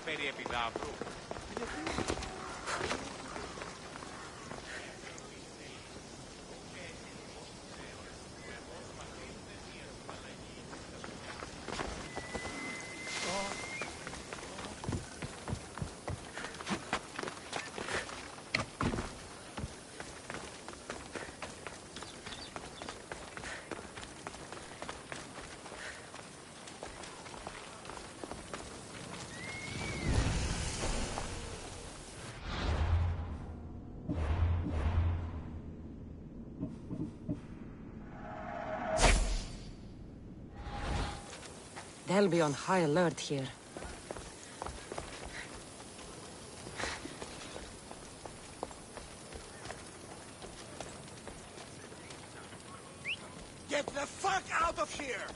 Περί επιδαύρου. They'll be on high alert here. Get the fuck out of here!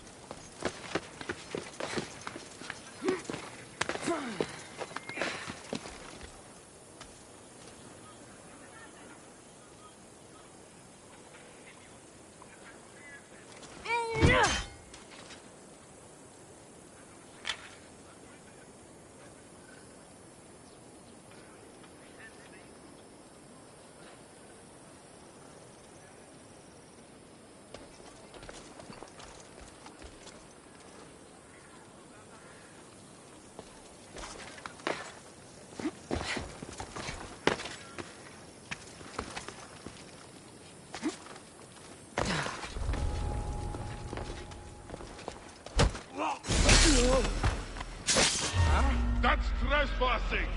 That's trespassing!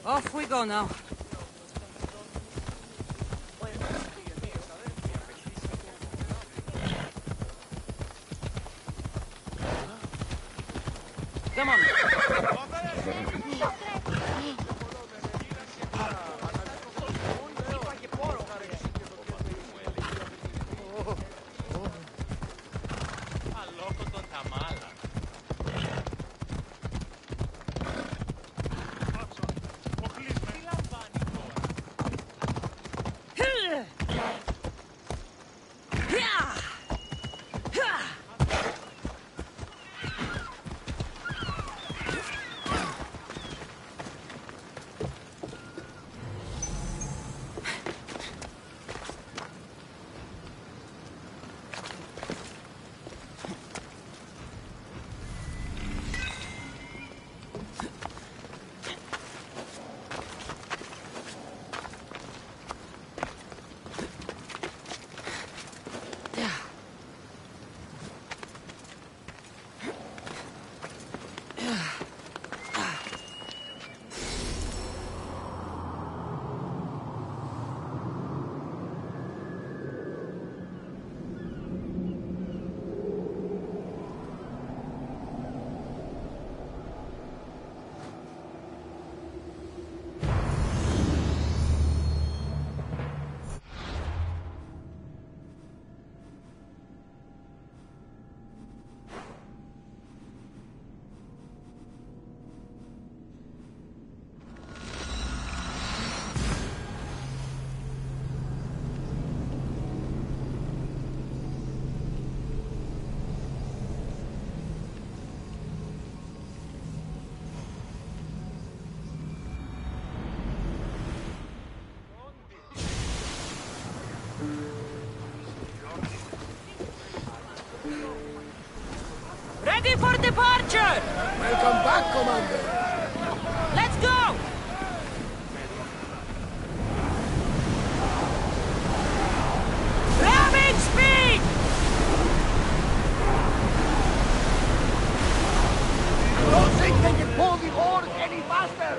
Off we go now. Archer! Welcome back, Commander. Let's go! Ramming speed! I don't think they can pull the oars any faster.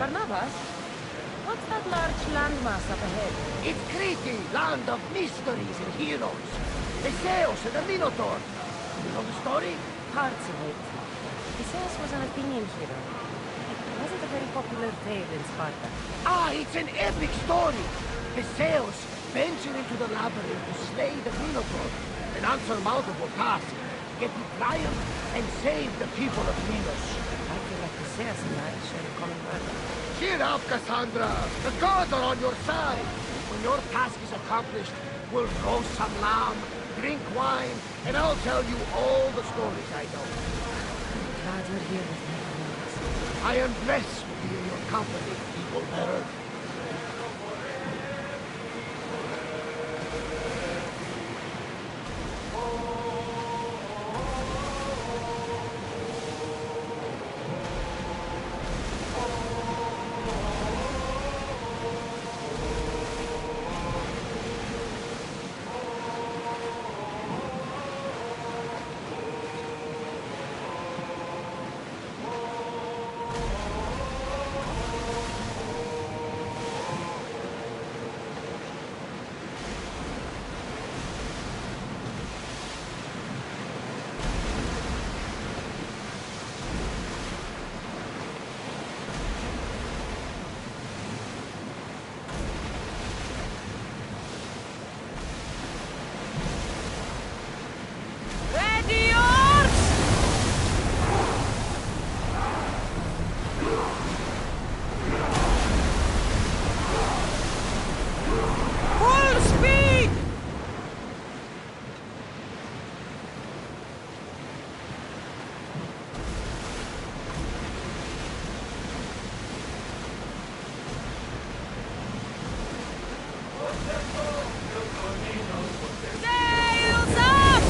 Barnabas? What's that large landmass up ahead? It's Crete, land of mysteries and heroes. Theseus and the Minotaur. You know the story? Parts of it. Theseus was an Athenian hero. It wasn't a very popular tale in Sparta. Ah, it's an epic story. Theseus ventured into the labyrinth to slay the Minotaur and answer multiple tasks, get to triumph and save the people of Minos. I feel like Theseus and I share a common burden. Cheer up, Cassandra! The gods are on your side! When your task is accomplished, we'll roast some lamb, drink wine, and I'll tell you all the stories I know. I'm glad you're here with me, Barnabas. I am blessed to be in your company, people bearer. Ready, oars! Full speed! Sails up!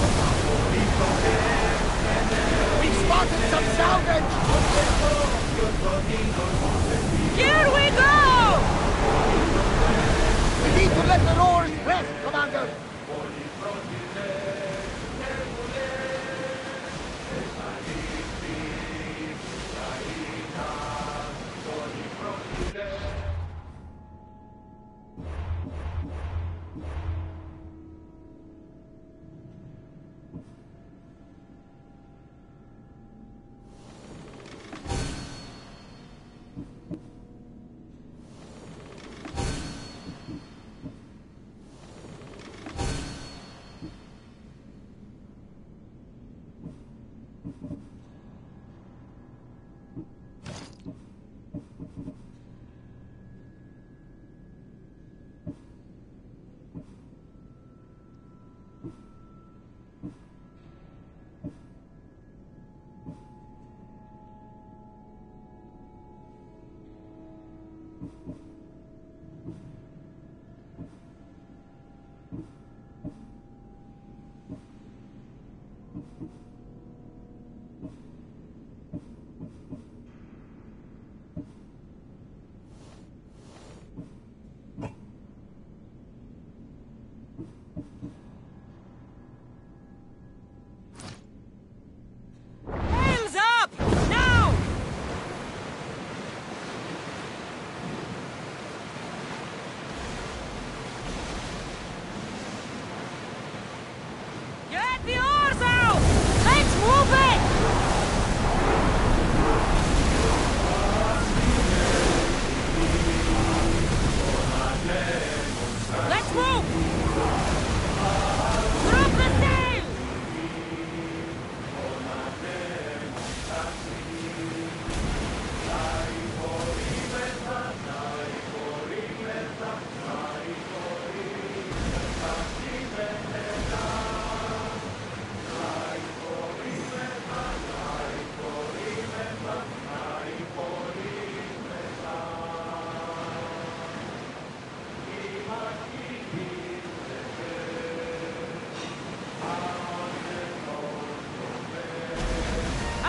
We spotted some salvage! Here we go! We need to let the oars rest, Commander! Sails up! Now! Get the oars out!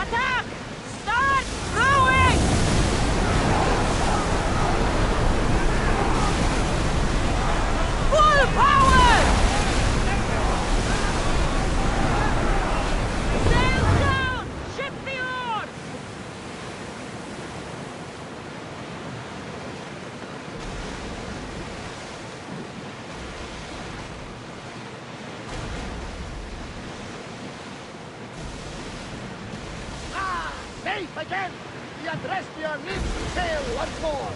Attack! Start throwing! Full power! Sails down! Ship the oars! Safe again! The Adrestia lives to sail once more!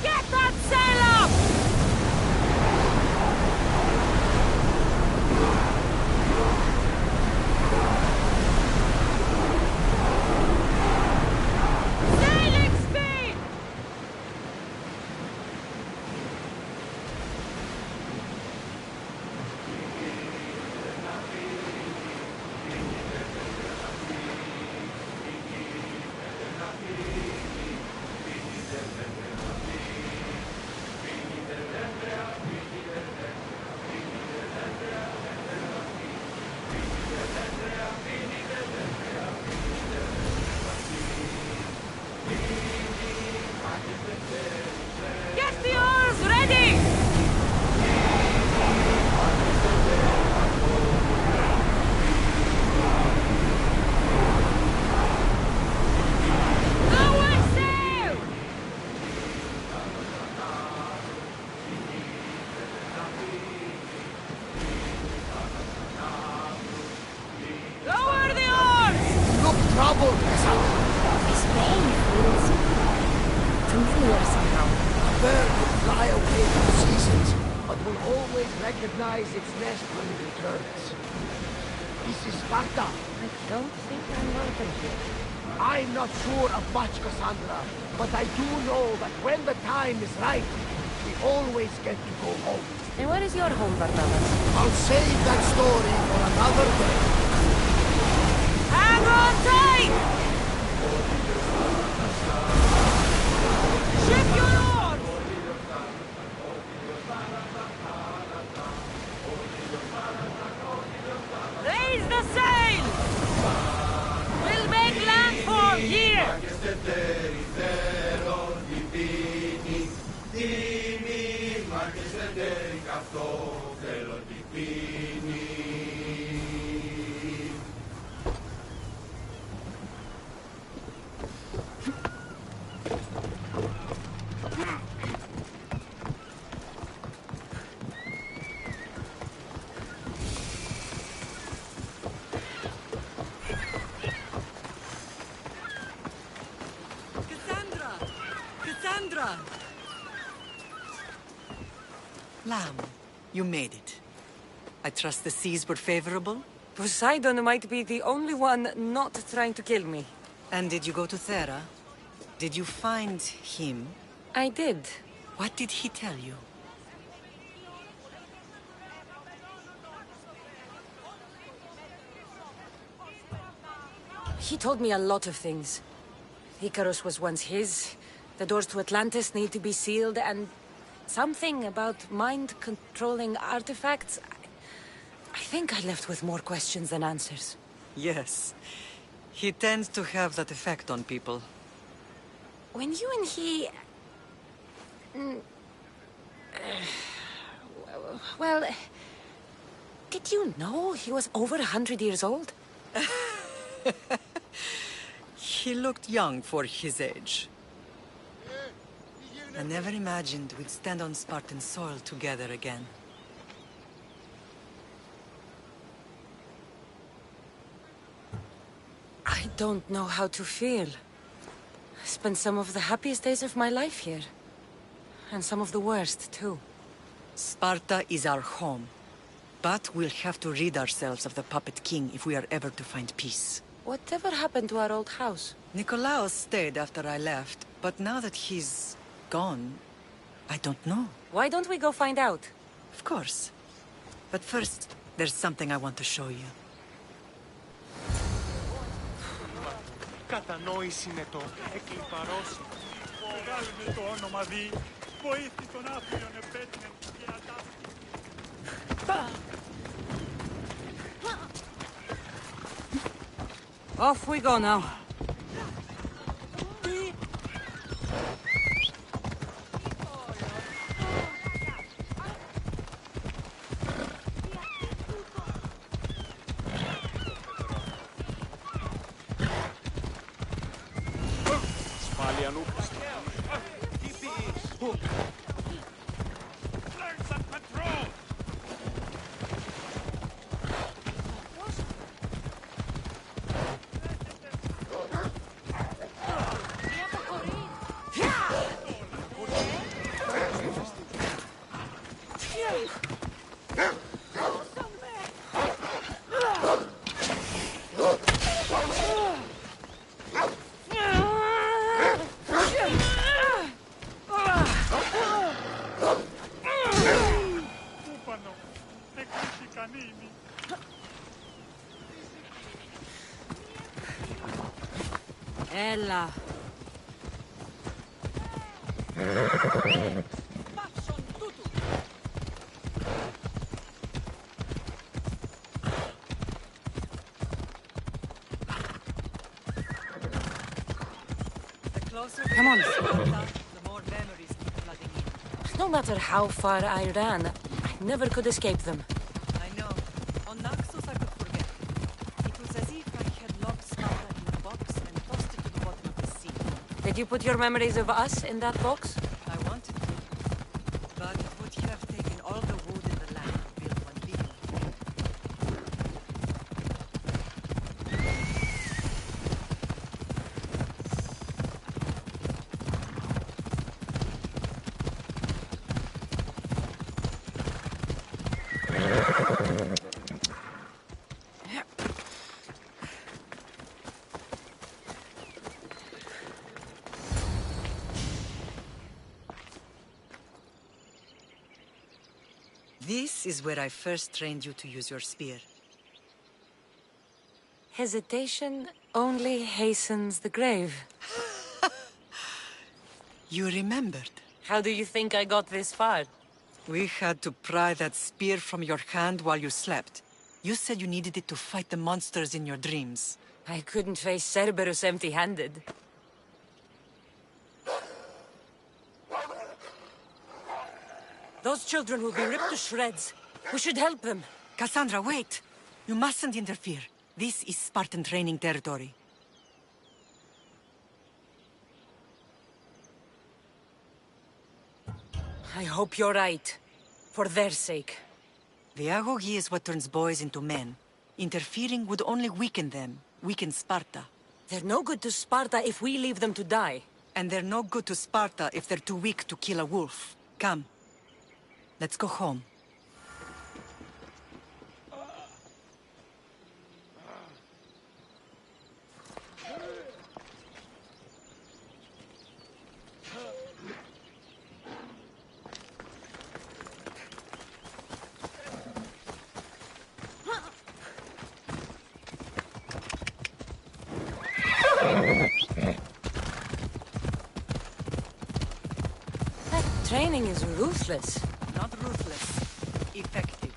Get that sail up! Sailing speed! Get the oars ready! Lower sail! Lower the oars! Look troubled, Cassandra! His name feels familiar somehow. A bird will fly away for seasons, but will always recognize its nest when it returns. This is Sparta. I don't think I'm welcome here. I'm not sure of much, Cassandra, but I do know that when the time is right, we always get to go home. And where is your home, Barnabas? I'll save that story for another day. Hang on tight! Ship your oars! Raise the sail! We'll make landfall here! Cassandra! Lamb, you made it. I trust the seas were favorable? Poseidon might be the only one not trying to kill me. And did you go to Thera? Did you find him? I did. What did he tell you? He told me a lot of things. Icarus was once his, the doors to Atlantis need to be sealed, and something about mind-controlling artifacts. I think I left with more questions than answers. Yes. He tends to have that effect on people. When you and he... well... Did you know he was over 100 years old? He looked young for his age. I never imagined we'd stand on Spartan soil together again. I don't know how to feel. I spent some of the happiest days of my life here. And some of the worst, too. Sparta is our home. But we'll have to rid ourselves of the Puppet King if we are ever to find peace. Whatever happened to our old house? Nikolaos stayed after I left, but now that he's gone, I don't know. Why don't we go find out? Of course. But first, there's something I want to show you. Κατανόηση είναι το εκλιπαρώσει. Βγάλουμε το όνομα δι. Βοήθη τον άφριον επέτεινε και ατάφη. Off we go now. Learn some control! Pupano, tecnici canini. Ella. The closer Come on. to Sparta, the more memories keep flooding in. No matter how far I ran, I never could escape them. I know. On Naxos I could forget. It was as if I had locked Sparta in a box and tossed it to the bottom of the sea. Did you put your memories of us in that box? I wanted to, but it would have taken all the wood in the land to build one big one. This is where I first trained you to use your spear. Hesitation only hastens the grave. You remembered. How do you think I got this far? We had to pry that spear from your hand while you slept. You said you needed it to fight the monsters in your dreams. I couldn't face Cerberus empty-handed. Those children will be ripped to shreds. We should help them. Cassandra, wait! You mustn't interfere. This is Spartan training territory. I hope you're right. For their sake. The agogi is what turns boys into men. Interfering would only weaken them, weaken Sparta. They're no good to Sparta if we leave them to die. And they're no good to Sparta if they're too weak to kill a wolf. Come. Let's go home. That training is ruthless. Not ruthless. Effective.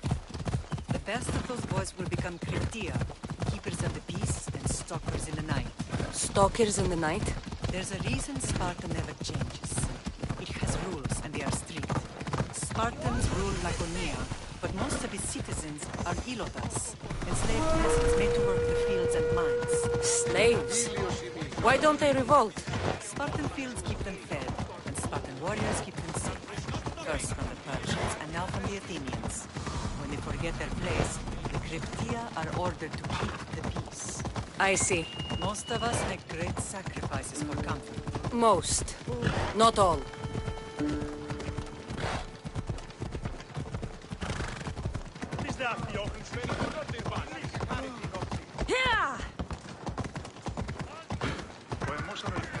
The best of those boys will become Kryptia, keepers of the peace and stalkers in the night. Stalkers in the night? There's a reason Sparta never changes. It has rules, and they are strict. Spartans rule Laconia, but most of its citizens are ilotas, enslaved peasants made to work the fields and mines. Slaves? Why don't they revolt? Spartan fields keep them fed, and Spartan warriors keep them safe. First from the Persians, and now from the Athenians. When they forget their place, the Kryptia are ordered to keep the peace. I see. Most of us make great sacrifices for comfort. Most. Not all. Is that the open space? Yeah! Podemos organizar.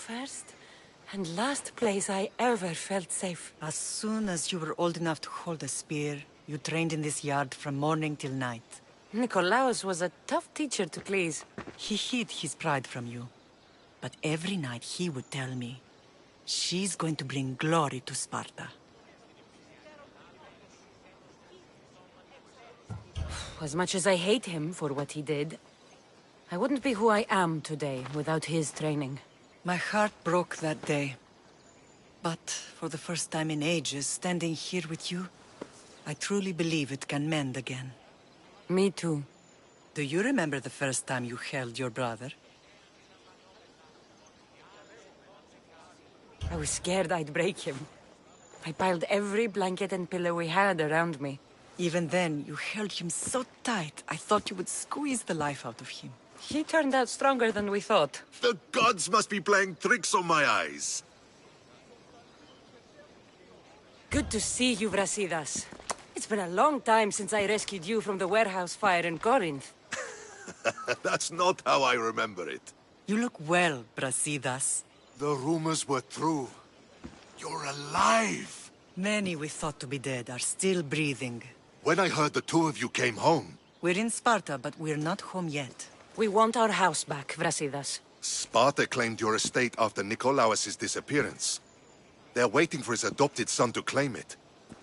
first and last place I ever felt safe. As soon as you were old enough to hold a spear, you trained in this yard from morning till night. Nikolaos was a tough teacher to please. He hid his pride from you. But every night he would tell me, she's going to bring glory to Sparta. As much as I hate him for what he did, I wouldn't be who I am today without his training. My heart broke that day. But for the first time in ages, standing here with you, I truly believe it can mend again. Me too. Do you remember the first time you held your brother? I was scared I'd break him. I piled every blanket and pillow we had around me. Even then, you held him so tight, I thought you would squeeze the life out of him. He turned out stronger than we thought. The gods must be playing tricks on my eyes. Good to see you, Brasidas. It's been a long time since I rescued you from the warehouse fire in Corinth. That's not how I remember it. You look well, Brasidas. The rumors were true. You're alive! Many we thought to be dead are still breathing. When I heard the two of you came home... We're in Sparta, but we're not home yet. We want our house back, Brasidas. Sparta claimed your estate after Nikolaos' disappearance. They're waiting for his adopted son to claim it.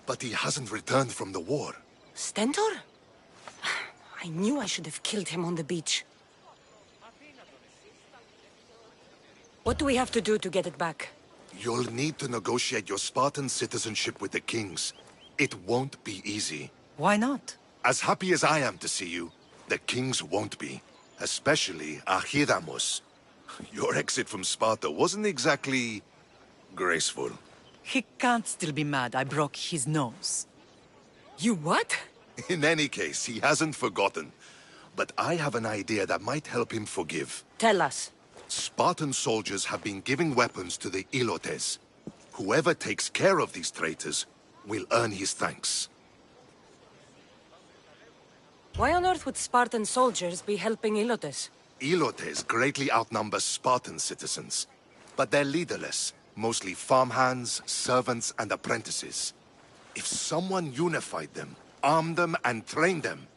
But he hasn't returned from the war. Stentor? I knew I should have killed him on the beach. What do we have to do to get it back? You'll need to negotiate your Spartan citizenship with the kings. It won't be easy. Why not? As happy as I am to see you, the kings won't be. Especially Archidamos. Your exit from Sparta wasn't exactly... graceful. He can't still be mad I broke his nose. You what? In any case, he hasn't forgotten. But I have an idea that might help him forgive. Tell us. Spartan soldiers have been giving weapons to the Ilotes. Whoever takes care of these traitors will earn his thanks. Why on earth would Spartan soldiers be helping Ilotes? Ilotes greatly outnumber Spartan citizens. But they're leaderless, mostly farmhands, servants, and apprentices. If someone unified them, armed them, and trained them,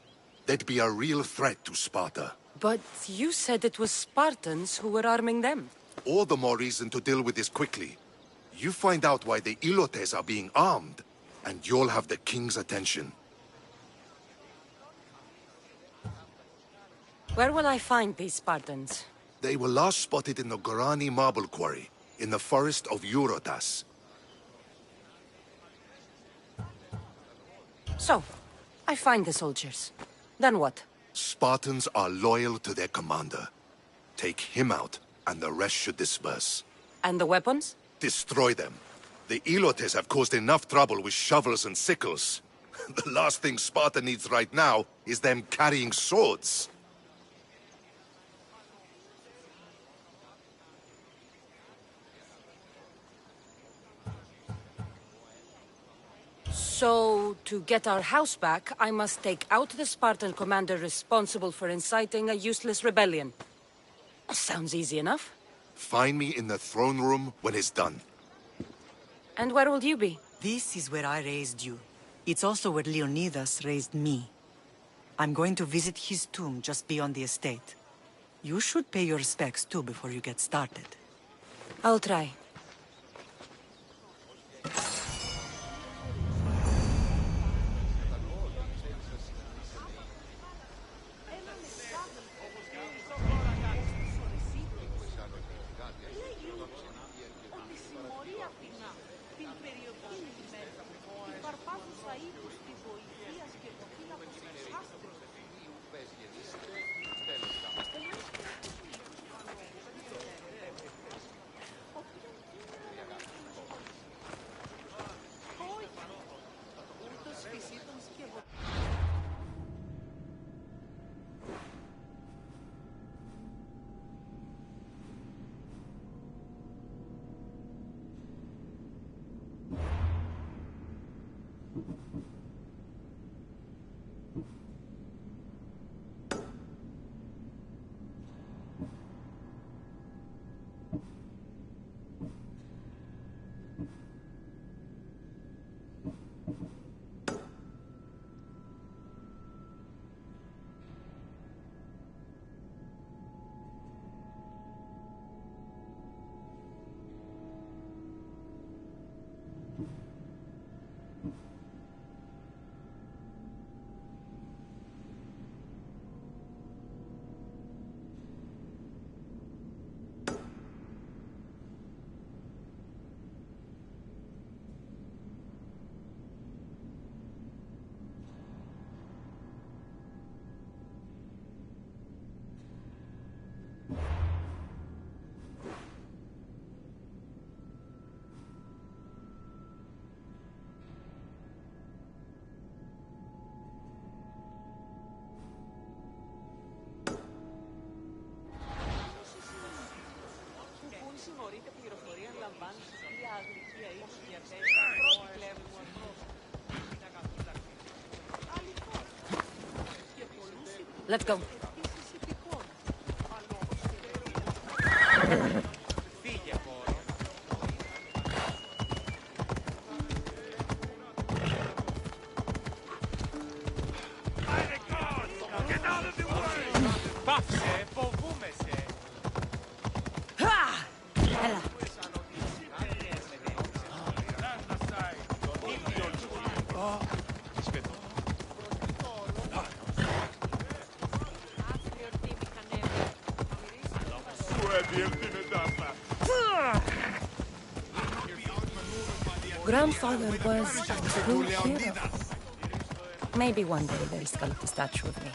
they'd be a real threat to Sparta. But you said it was Spartans who were arming them. All the more reason to deal with this quickly. You find out why the Ilotes are being armed, and you'll have the king's attention. Where will I find these Spartans? They were last spotted in the Gorani marble quarry, in the forest of Eurotas. So, I find the soldiers. Then what? Spartans are loyal to their commander. Take him out, and the rest should disperse. And the weapons? Destroy them. The Ilotes have caused enough trouble with shovels and sickles. The last thing Sparta needs right now is them carrying swords. So, to get our house back, I must take out the Spartan commander responsible for inciting a useless rebellion. Sounds easy enough. Find me in the throne room when it's done. And where will you be? This is where I raised you. It's also where Leonidas raised me. I'm going to visit his tomb just beyond the estate. You should pay your respects too before you get started. I'll try. Let's go. Grandfather was a true hero. Maybe one day they'll sculpt a statue of me.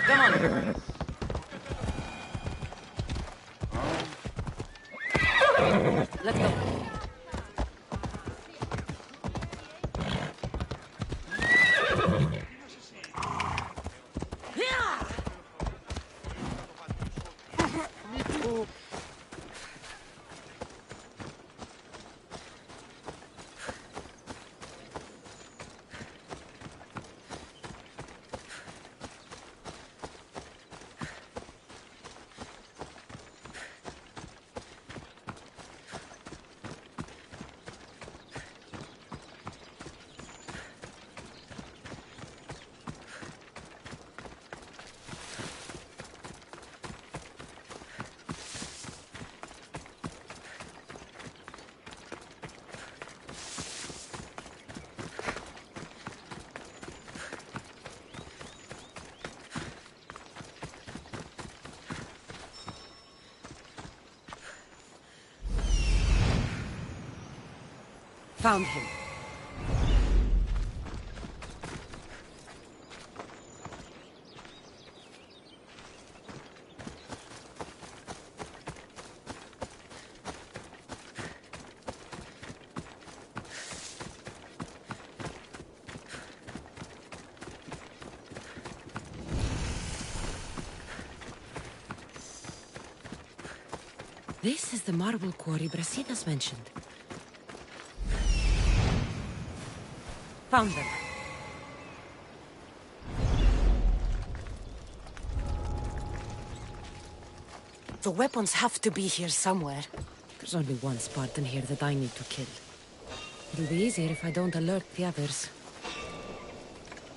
Come on. Let's go. Found him. This is the marble quarry Brasidas mentioned. Found them. The weapons have to be here somewhere. There's only one Spartan here that I need to kill. It'll be easier if I don't alert the others.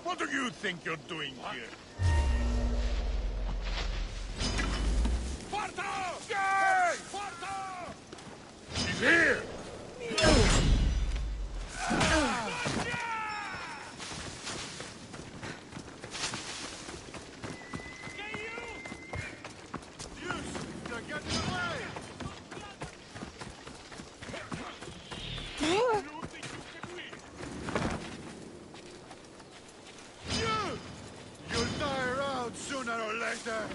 What do you think you're doing here? Sparta! Yay! Sparta! She's here! Sooner or later.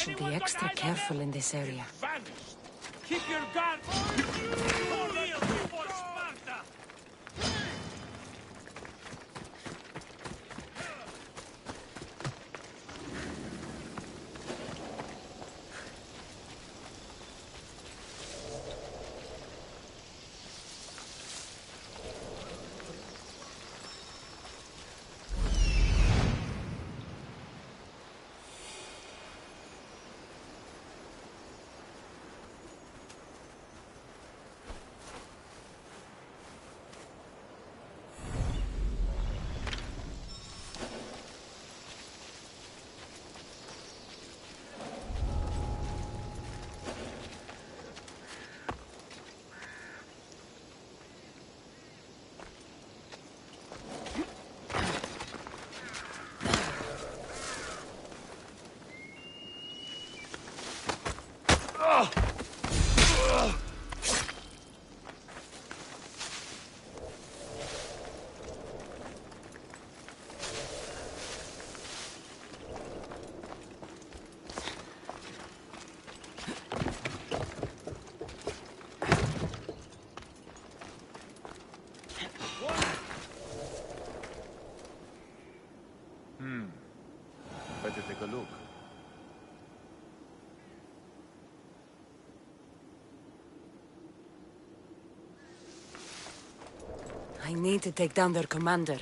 should be extra careful in this area. Vanished. Keep your guard. For real before Sparta. Better take a look. I need to take down their commander.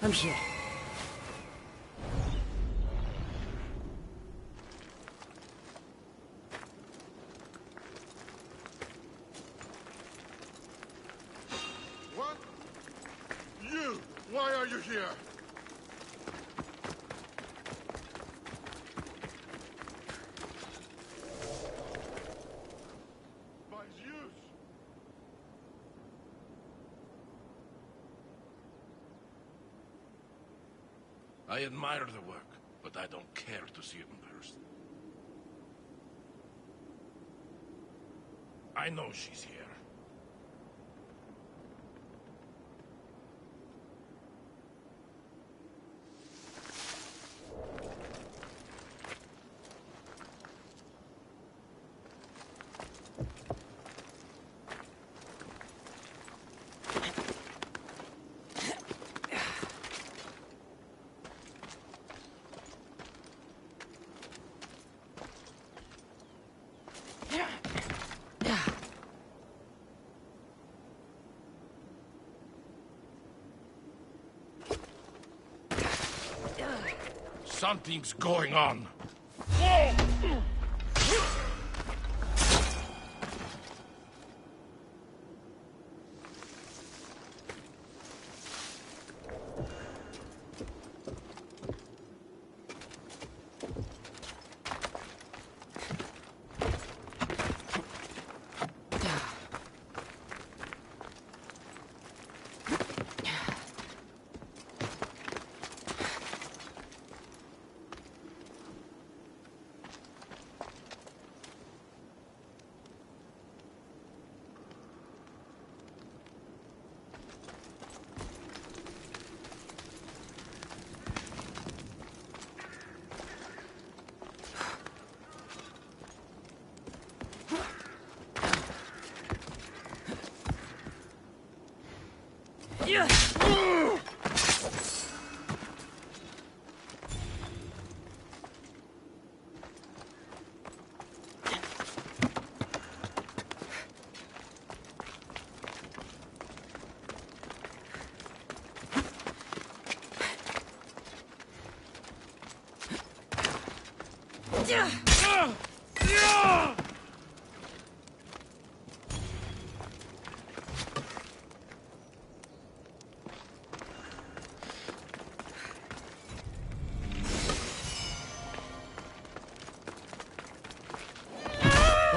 I'm here. What? You! Why are you here? By Zeus! I admire the work, but I don't care to see it in person. I know she's here. Something's going on.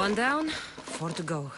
One down, 4 to go.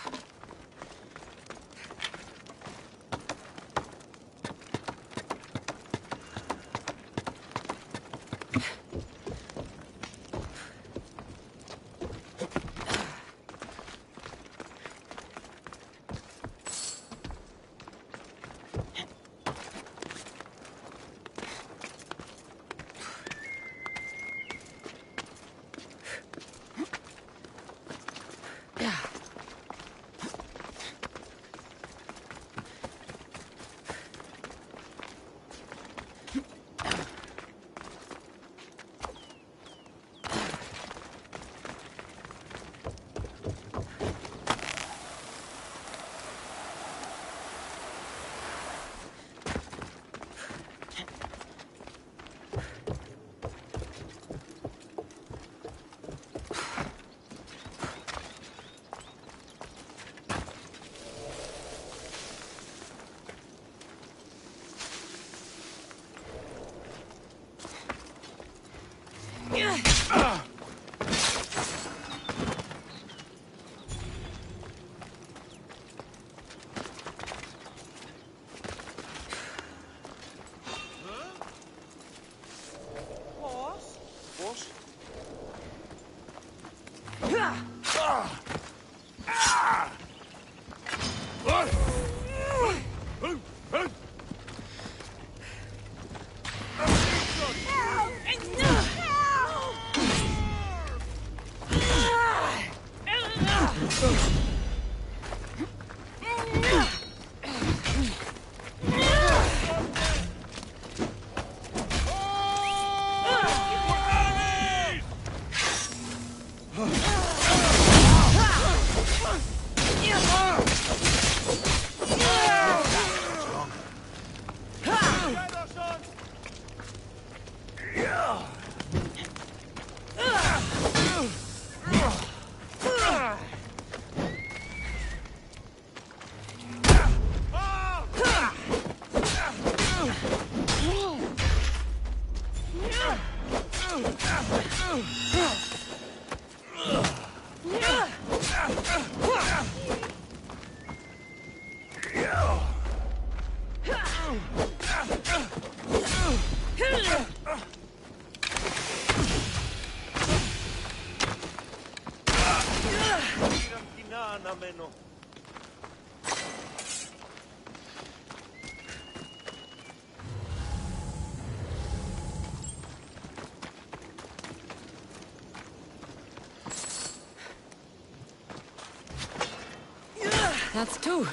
That's 2.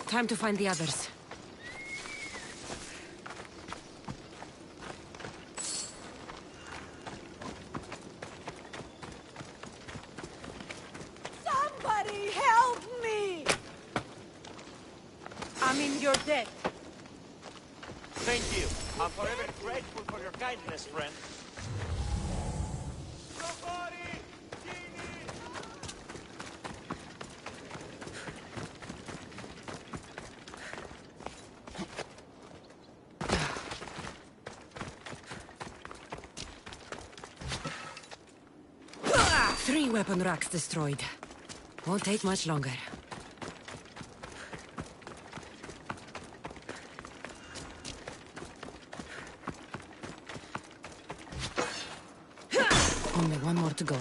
Time to find the others. Somebody help me! I mean, you're dead. Thank you. I'm forever grateful for your kindness, friend. Three weapon racks destroyed. Won't take much longer. Only one more to go.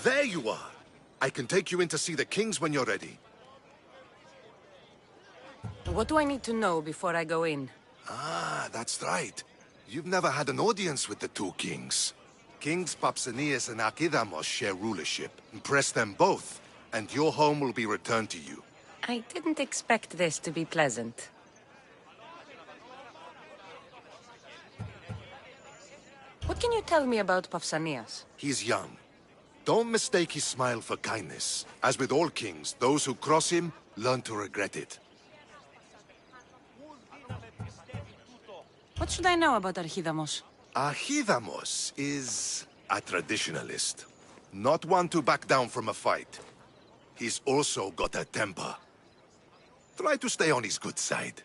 There you are! I can take you in to see the kings when you're ready. What do I need to know before I go in? Ah, that's right. You've never had an audience with the two kings. Kings Pausanias and Archidamos share rulership. Impress them both, and your home will be returned to you. I didn't expect this to be pleasant. What can you tell me about Pausanias? He's young. Don't mistake his smile for kindness. As with all kings, those who cross him learn to regret it. What should I know about Archidamos? Archidamos is a traditionalist. Not one to back down from a fight. He's also got a temper. Try to stay on his good side.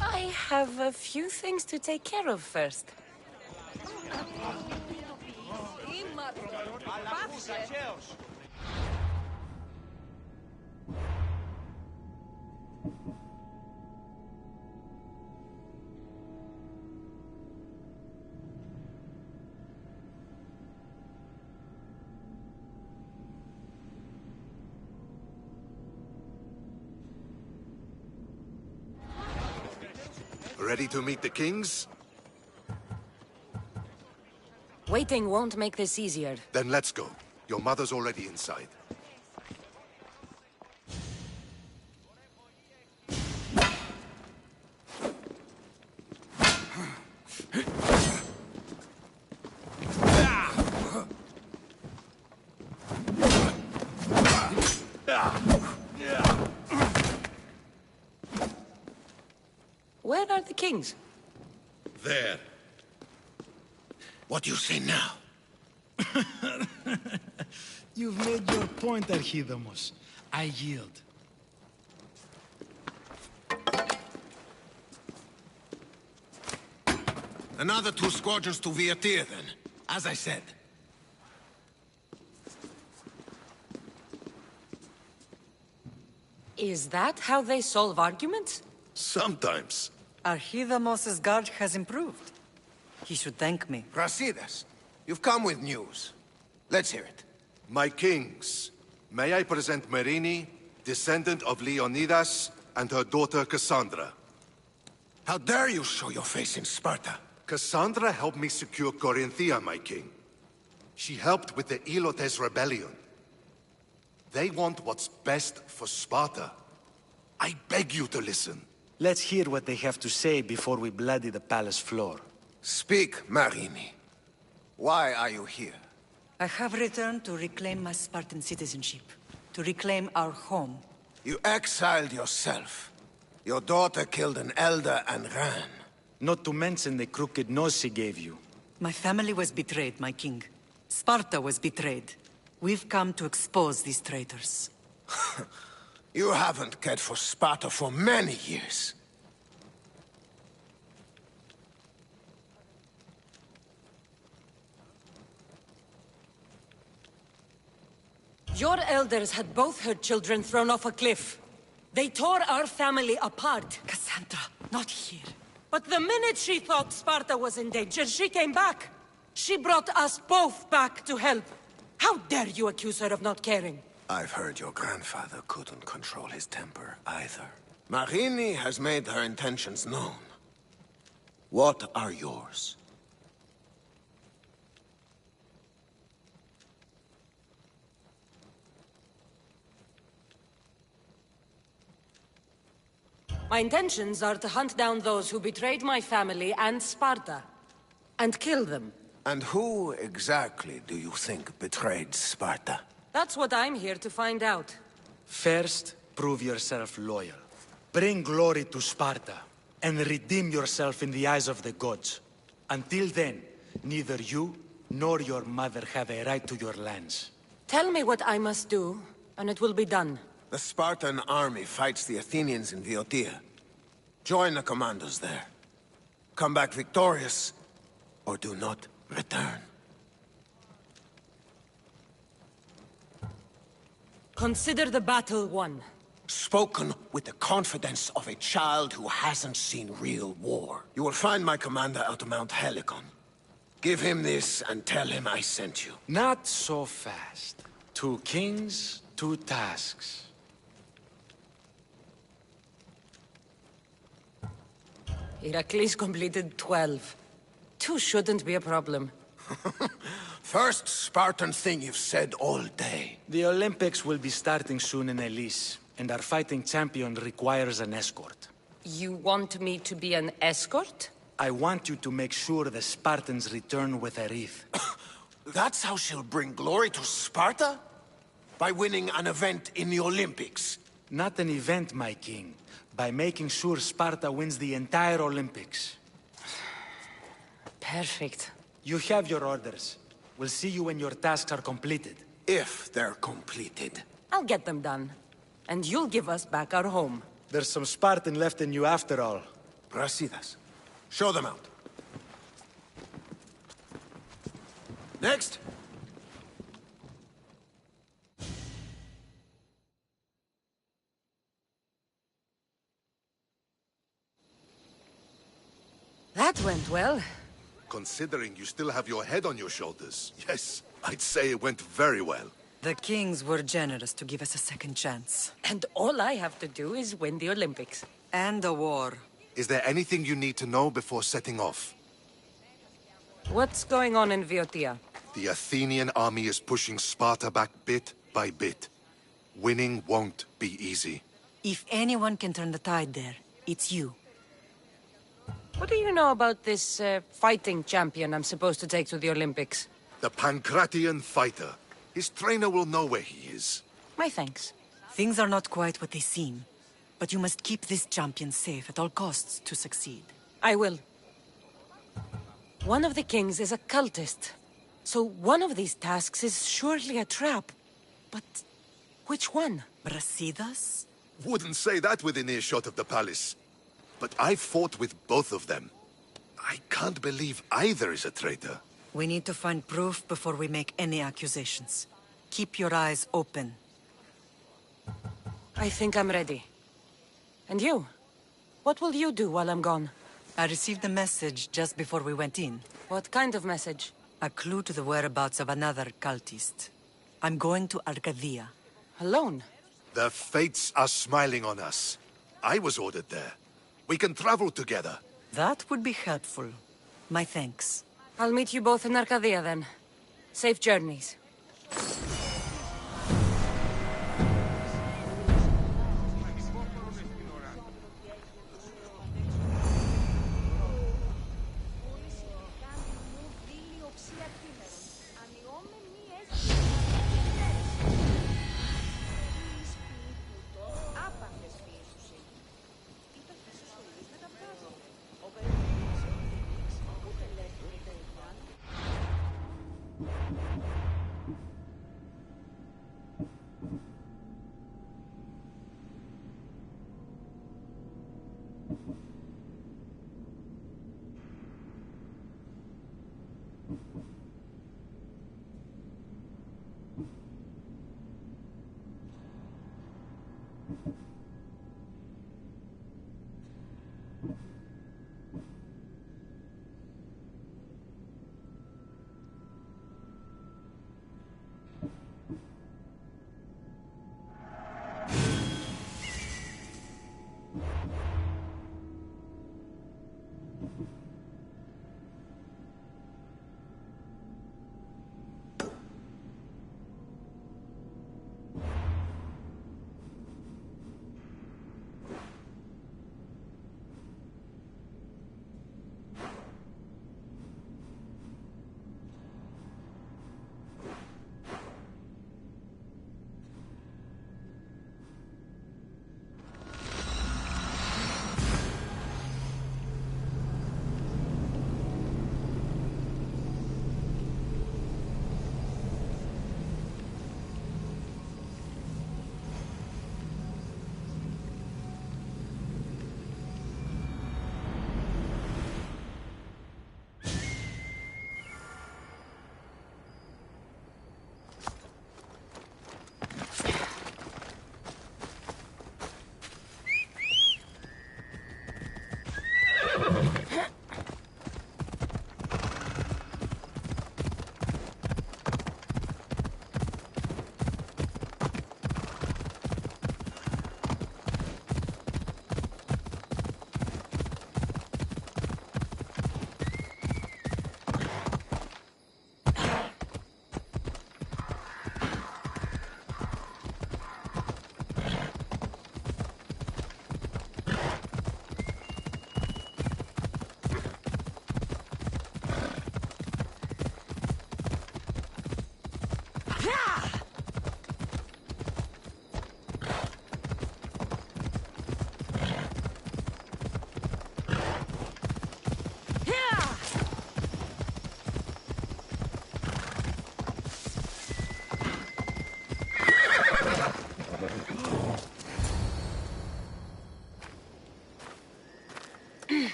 I have a few things to take care of first. Ready to meet the kings? Waiting won't make this easier. Then let's go. Your mother's already inside. Where are the kings? There. What do you say now? You've made your point, Archidamos. I yield. Another 2 squadrons to Viatir, then. As I said. Is that how they solve arguments? Sometimes. Archidamos's guard has improved. He should thank me. Brasidas, you've come with news. Let's hear it. My kings, may I present Marini, descendant of Leonidas, and her daughter Cassandra. How dare you show your face in Sparta? Cassandra helped me secure Corinthia, my king. She helped with the Elotes rebellion. They want what's best for Sparta. I beg you to listen. Let's hear what they have to say before we bloody the palace floor. Speak, Marini. Why are you here? I have returned to reclaim my Spartan citizenship, to reclaim our home. You exiled yourself. Your daughter killed an elder and ran. Not to mention the crooked nose she gave you. My family was betrayed, my king. Sparta was betrayed. We've come to expose these traitors. You haven't cared for Sparta for many years. Your elders had both her children thrown off a cliff. They tore our family apart. Cassandra, not here. But the minute she thought Sparta was in danger, she came back. She brought us both back to help. How dare you accuse her of not caring? I've heard your grandfather couldn't control his temper either. Marini has made her intentions known. What are yours? My intentions are to hunt down those who betrayed my family and Sparta, and kill them. And who exactly do you think betrayed Sparta? That's what I'm here to find out. First, prove yourself loyal. Bring glory to Sparta, and redeem yourself in the eyes of the gods. Until then, neither you nor your mother have a right to your lands. Tell me what I must do, and it will be done. The Spartan army fights the Athenians in Viotia. Join the commandos there. Come back victorious, or do not return. Consider the battle won. Spoken with the confidence of a child who hasn't seen real war. You will find my commander out to Mount Helicon. Give him this and tell him I sent you. Not so fast. 2 kings, 2 tasks. Heracles completed 12. 2 shouldn't be a problem. First Spartan thing you've said all day. The Olympics will be starting soon in Elise, and our fighting champion requires an escort. You want me to be an escort? I want you to make sure the Spartans return with a wreath. That's how she'll bring glory to Sparta? By winning an event in the Olympics? Not an event, my king. By making sure Sparta wins the entire Olympics. Perfect. You have your orders. We'll see you when your tasks are completed. If they're completed. I'll get them done. And you'll give us back our home. There's some Spartan left in you after all. Brasidas, show them out. Next. That went well. Considering you still have your head on your shoulders, yes, I'd say it went very well. The kings were generous to give us a second chance. And all I have to do is win the Olympics. And a war. Is there anything you need to know before setting off? What's going on in Viotia? The Athenian army is pushing Sparta back bit by bit. Winning won't be easy. If anyone can turn the tide there, it's you. What do you know about this fighting champion I'm supposed to take to the Olympics? The Pancratian fighter. His trainer will know where he is. My thanks. Things are not quite what they seem, but you must keep this champion safe at all costs to succeed. I will. One of the kings is a cultist, so one of these tasks is surely a trap. But which one? Brasidas? Wouldn't say that within earshot of the palace. But I fought with both of them. I can't believe either is a traitor. We need to find proof before we make any accusations. Keep your eyes open. I think I'm ready. And you? What will you do while I'm gone? I received a message just before we went in. What kind of message? A clue to the whereabouts of another cultist. I'm going to Arcadia. Alone? The fates are smiling on us. I was ordered there. We can travel together. That would be helpful. My thanks. I'll meet you both in Arcadia then. Safe journeys.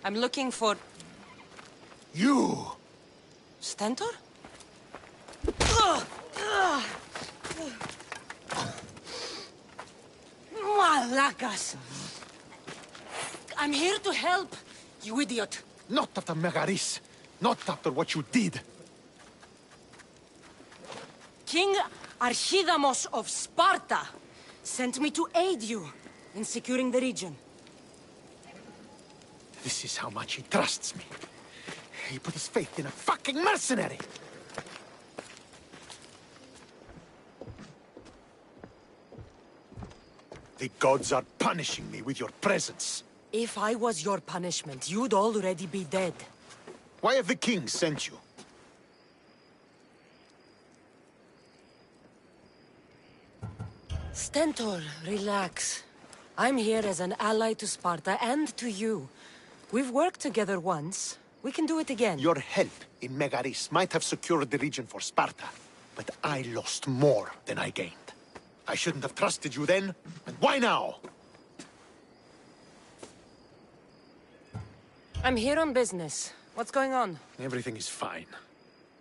I'm looking for... You! Stentor? Malacas! I'm here to help, you idiot. Not after Megaris. Not after what you did. King Archidamos of Sparta sent me to aid you in securing the region. This is how much he trusts me. He put his faith in a fucking mercenary! The gods are punishing me with your presence. If I was your punishment, you'd already be dead. Why have the kings sent you? Stentor, relax. I'm here as an ally to Sparta and to you. We've worked together once. We can do it again. Your help in Megaris might have secured the region for Sparta, but I lost more than I gained. I shouldn't have trusted you then, and why now? I'm here on business. What's going on? Everything is fine.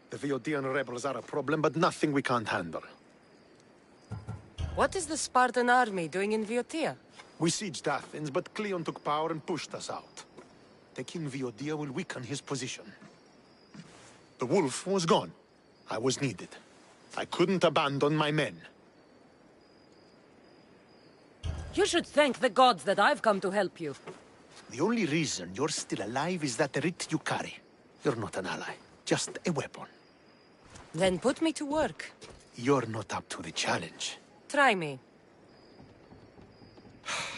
The Viodian rebels are a problem, but nothing we can't handle. What is the Spartan army doing in Viotia? We sieged Athens, but Cleon took power and pushed us out. Taking Viodia will weaken his position. The wolf was gone. I was needed. I couldn't abandon my men. You should thank the gods that I've come to help you. The only reason you're still alive is that writ you carry. You're not an ally, just a weapon. Then put me to work. You're not up to the challenge. Try me.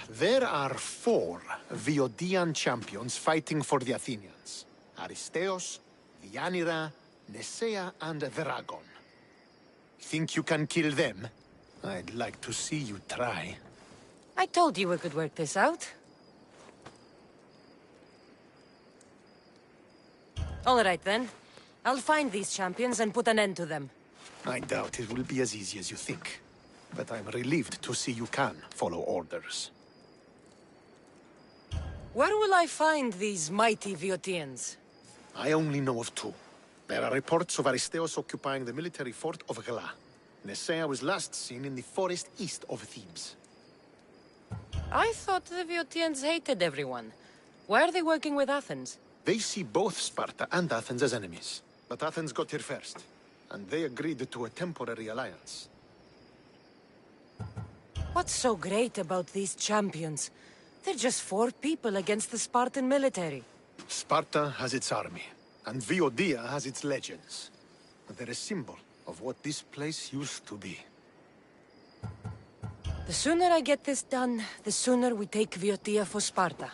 There are 4 Viodian champions fighting for the Athenians. Aristeos, Deianira, Nesea, and Veragon. Think you can kill them? I'd like to see you try. I told you we could work this out. All right, then. I'll find these champions and put an end to them. I doubt it will be as easy as you think. But I'm relieved to see you can follow orders. Where will I find these mighty Viotians? I only know of 2. There are reports of Aristeos occupying the military fort of Gela. Nesea was last seen in the forest east of Thebes. I thought the Viotians hated everyone. Why are they working with Athens? They see both Sparta and Athens as enemies. But Athens got here first, and they agreed to a temporary alliance. What's so great about these champions? They're just 4 people against the Spartan military. Sparta has its army, and Viodia has its legends. But they're a symbol of what this place used to be. The sooner I get this done, the sooner we take Viotia for Sparta.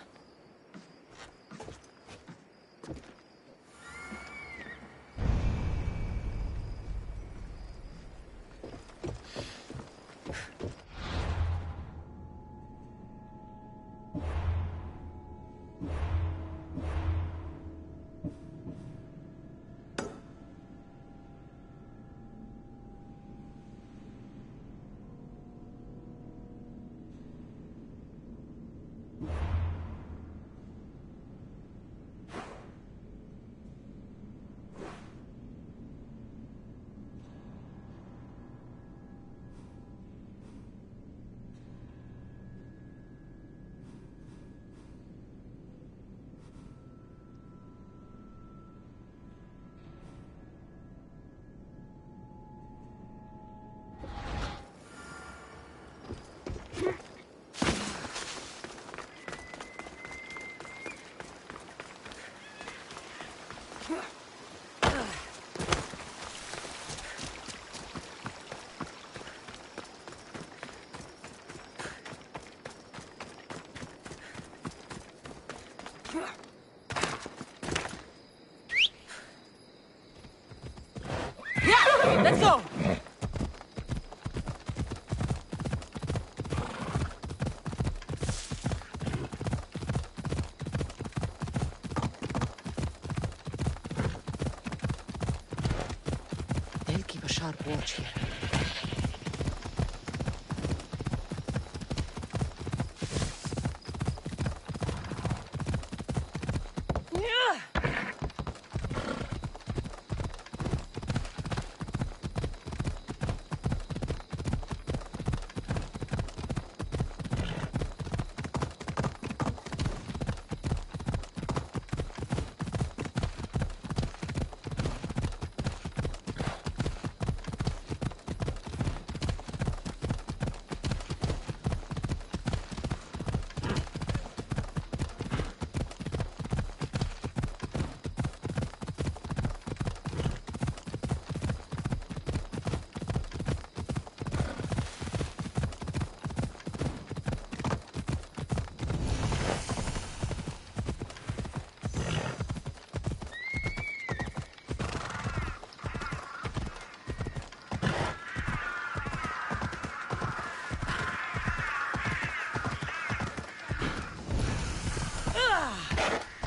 Let's go! They'll keep a sharp watch here.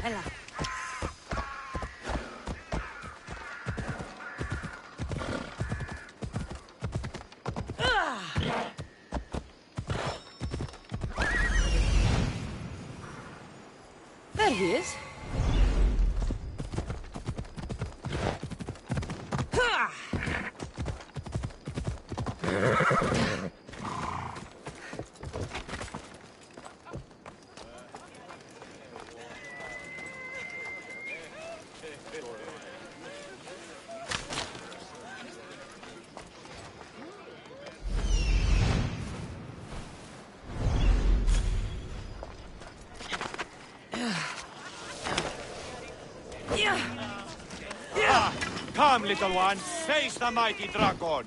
Ella. There he is. Come, little one, face the mighty dragon.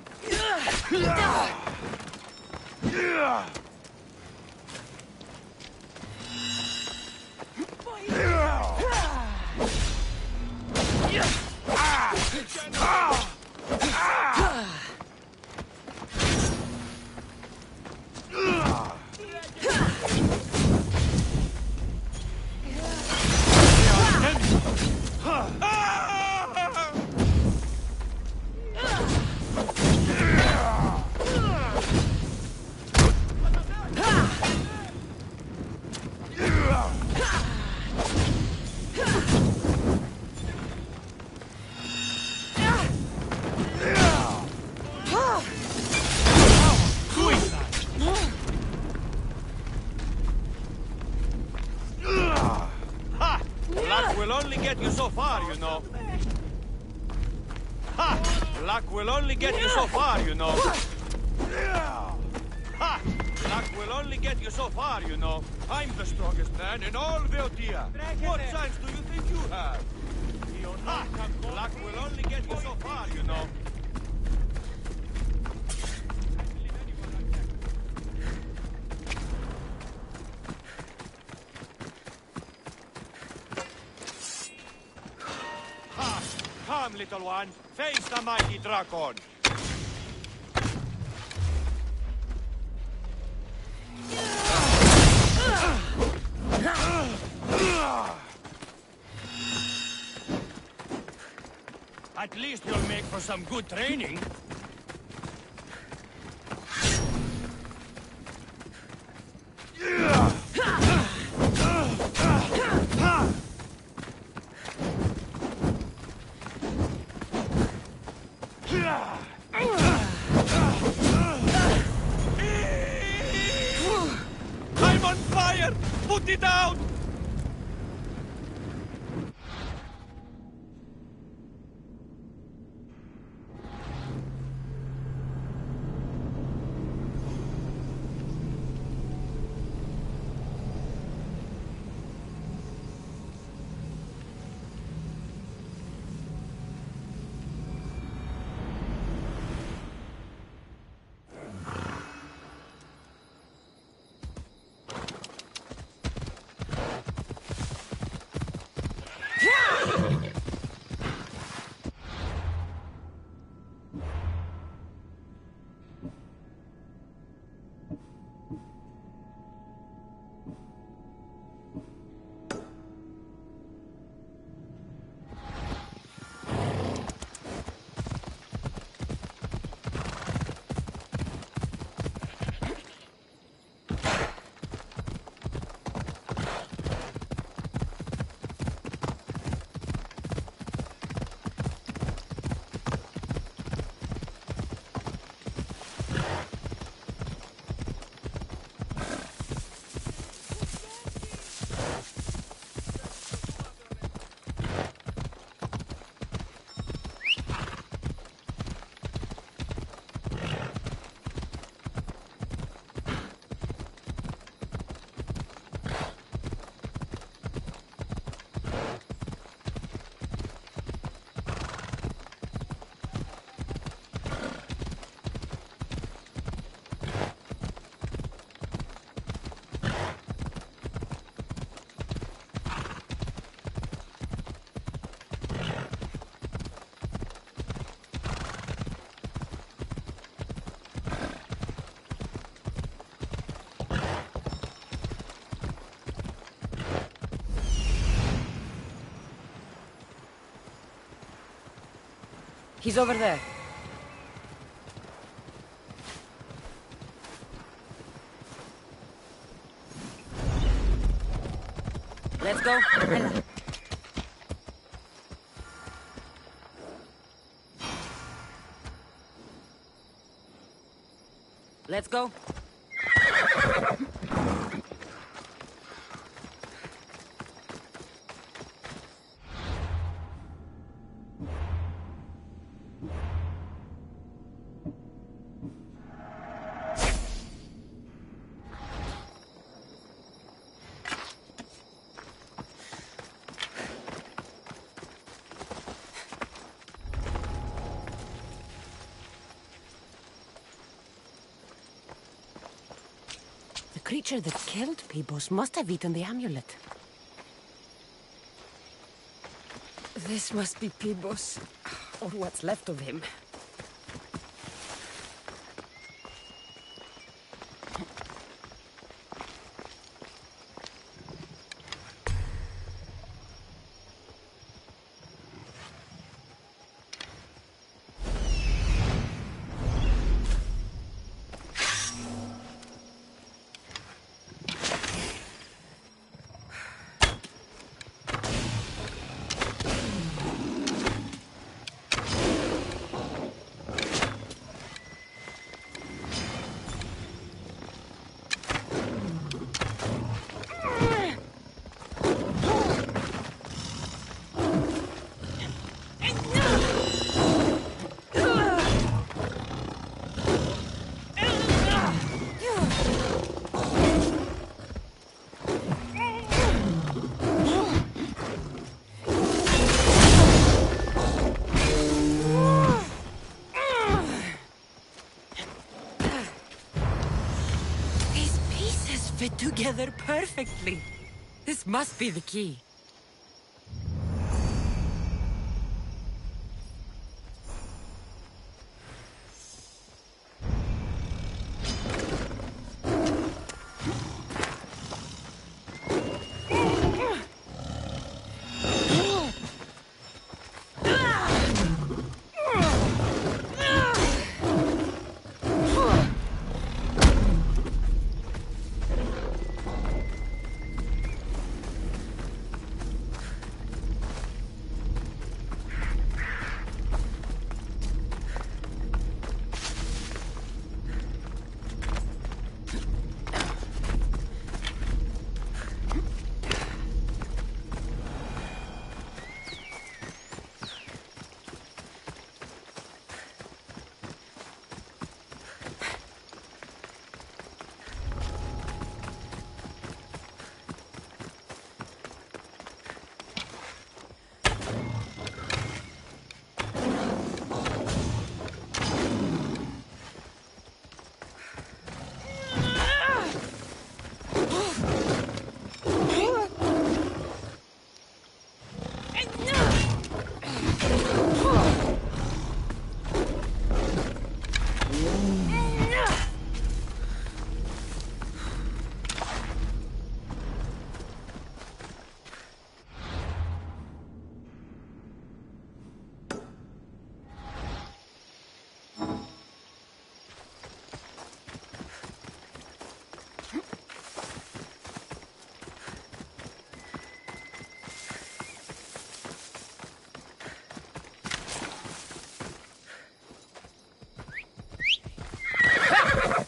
Get you so far, you know. Ha! Luck will only get you so far, you know. Ha! Luck will only get you so far, you know. I'm the strongest man in all Veldia. What chance do you think you have? Ha! Luck will only get you so far, you know. Come, little one, face the mighty dragon. At least you'll make for some good training. I'm on fire! Put it out! He's over there. Let's go. Let's go. The creature that killed Pibos must have eaten the amulet. This must be Pibos, or what's left of him. Fit together perfectly. This must be the key.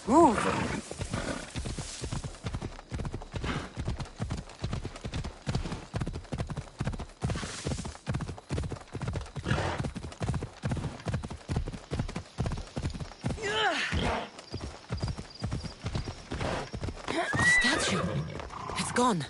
Move! The statue! It's gone.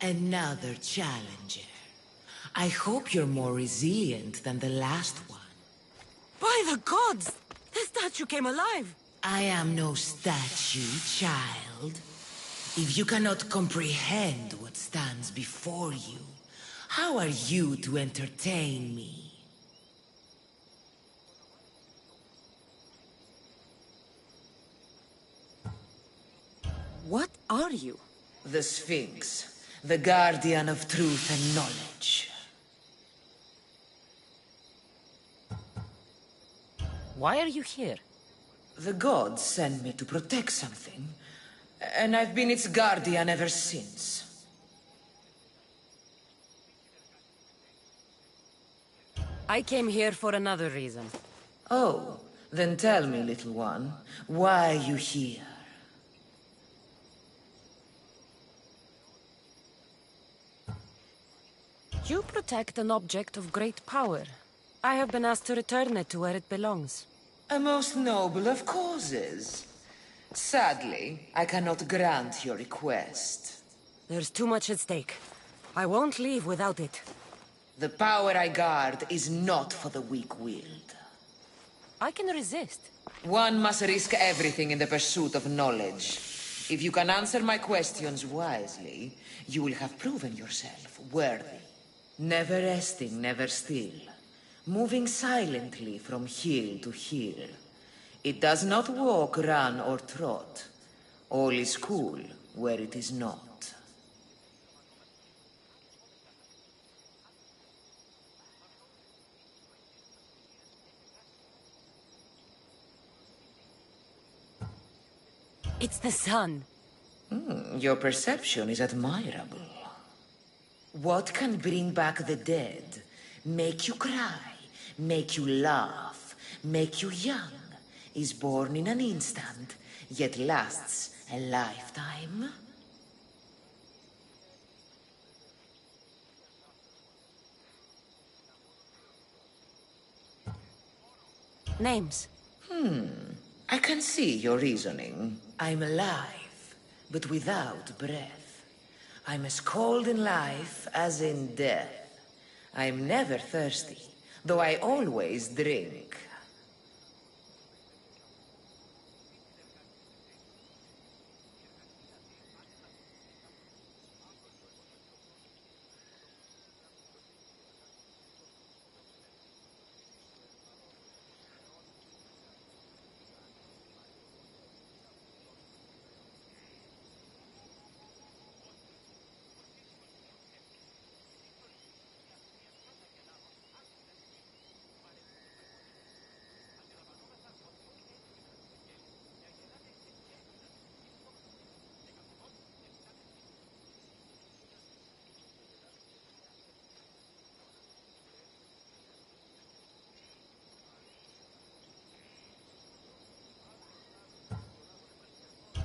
Another challenger. I hope you're more resilient than the last one. By the gods! The statue came alive! I am no statue, child. If you cannot comprehend what stands before you, how are you to entertain me? What are you? The Sphinx, the guardian of truth and knowledge. Why are you here? The gods sent me to protect something, and I've been its guardian ever since. I came here for another reason. Oh, then tell me, little one, why are you here? You protect an object of great power. I have been asked to return it to where it belongs. A most noble of causes. Sadly, I cannot grant your request. There's too much at stake. I won't leave without it. The power I guard is not for the weak-willed. I can resist. One must risk everything in the pursuit of knowledge. If you can answer my questions wisely, you will have proven yourself worthy. Never resting, never still. Moving silently from hill to hill. It does not walk, run, or trot. All is cool where it is not. It's the sun. Your perception is admirable. What can bring back the dead, make you cry, make you laugh, make you young, is born in an instant, yet lasts a lifetime? Names. I can see your reasoning. I'm alive, but without breath. I'm as cold in life as in death. I'm never thirsty, though I always drink.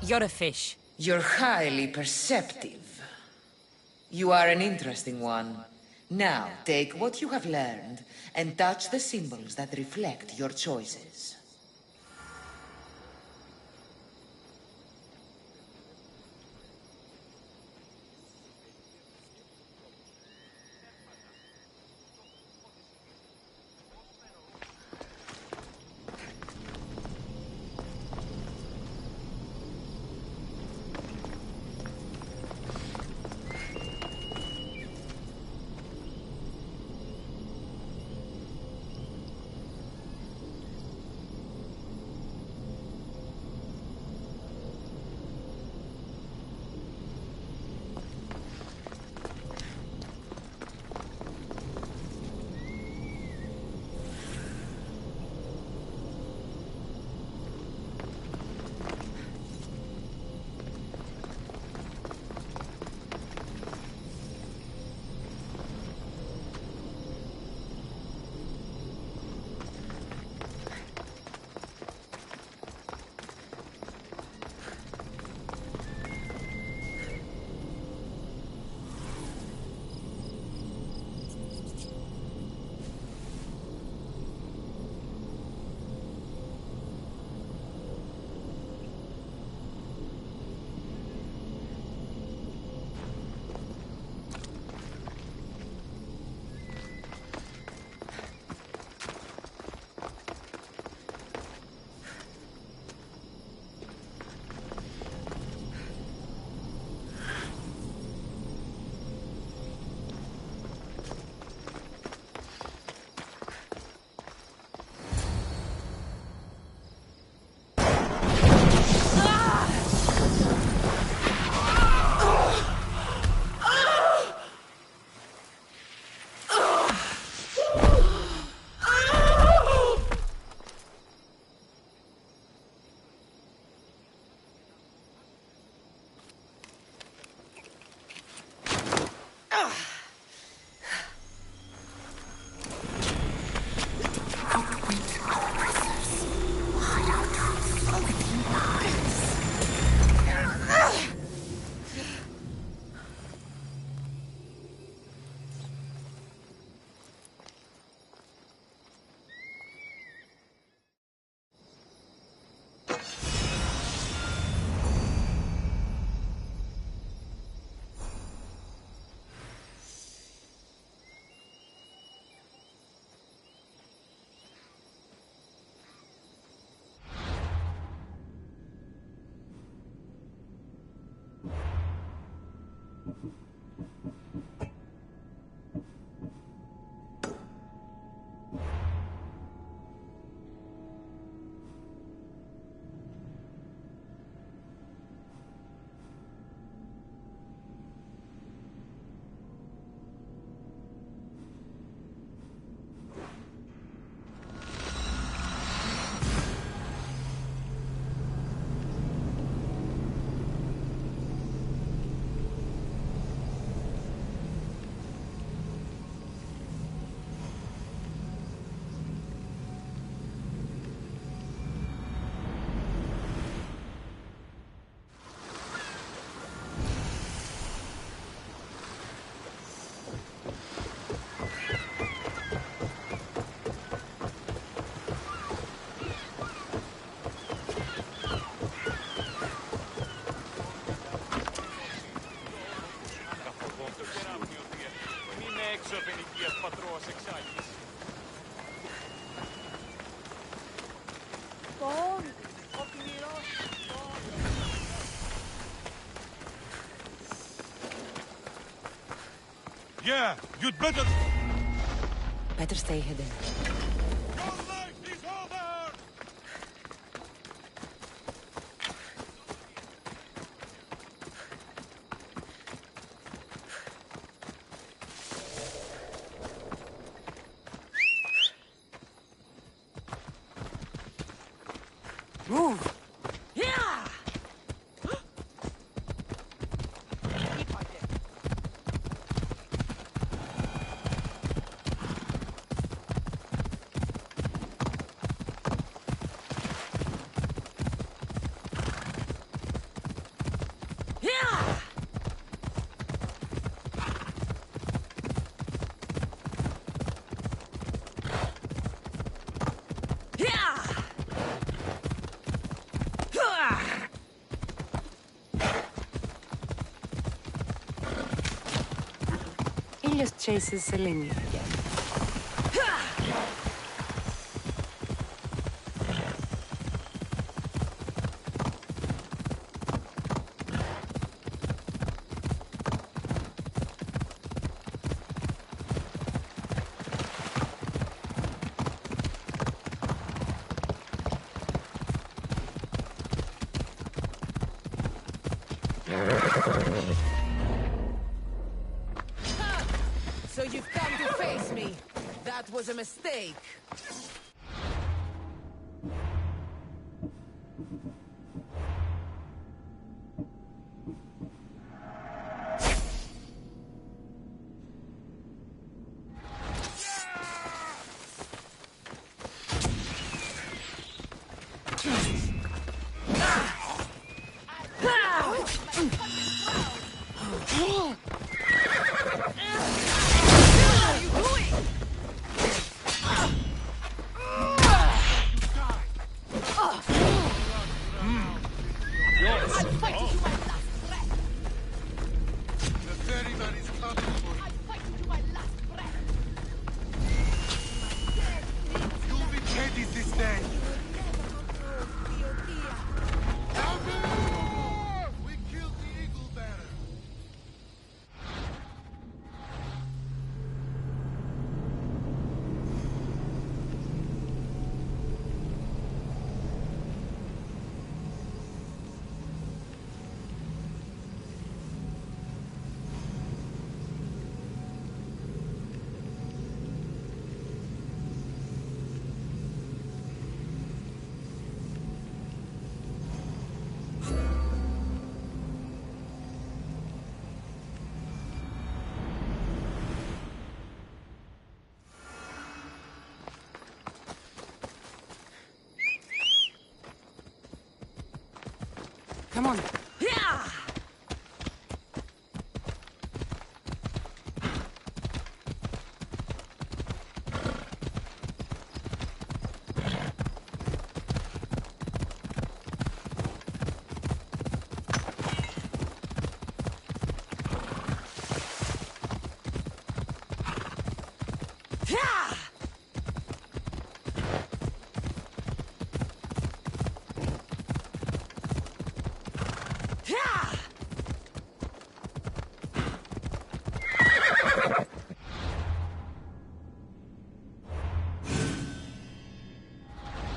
You're a fish. You're highly perceptive. You are an interesting one. Now, take what you have learned and touch the symbols that reflect your choices. Yeah, you'd better... Better stay hidden. Your life is over! Move! Yeah! He just chases Selenia again. So you've come to face me. That was a mistake. Come on. Yeah!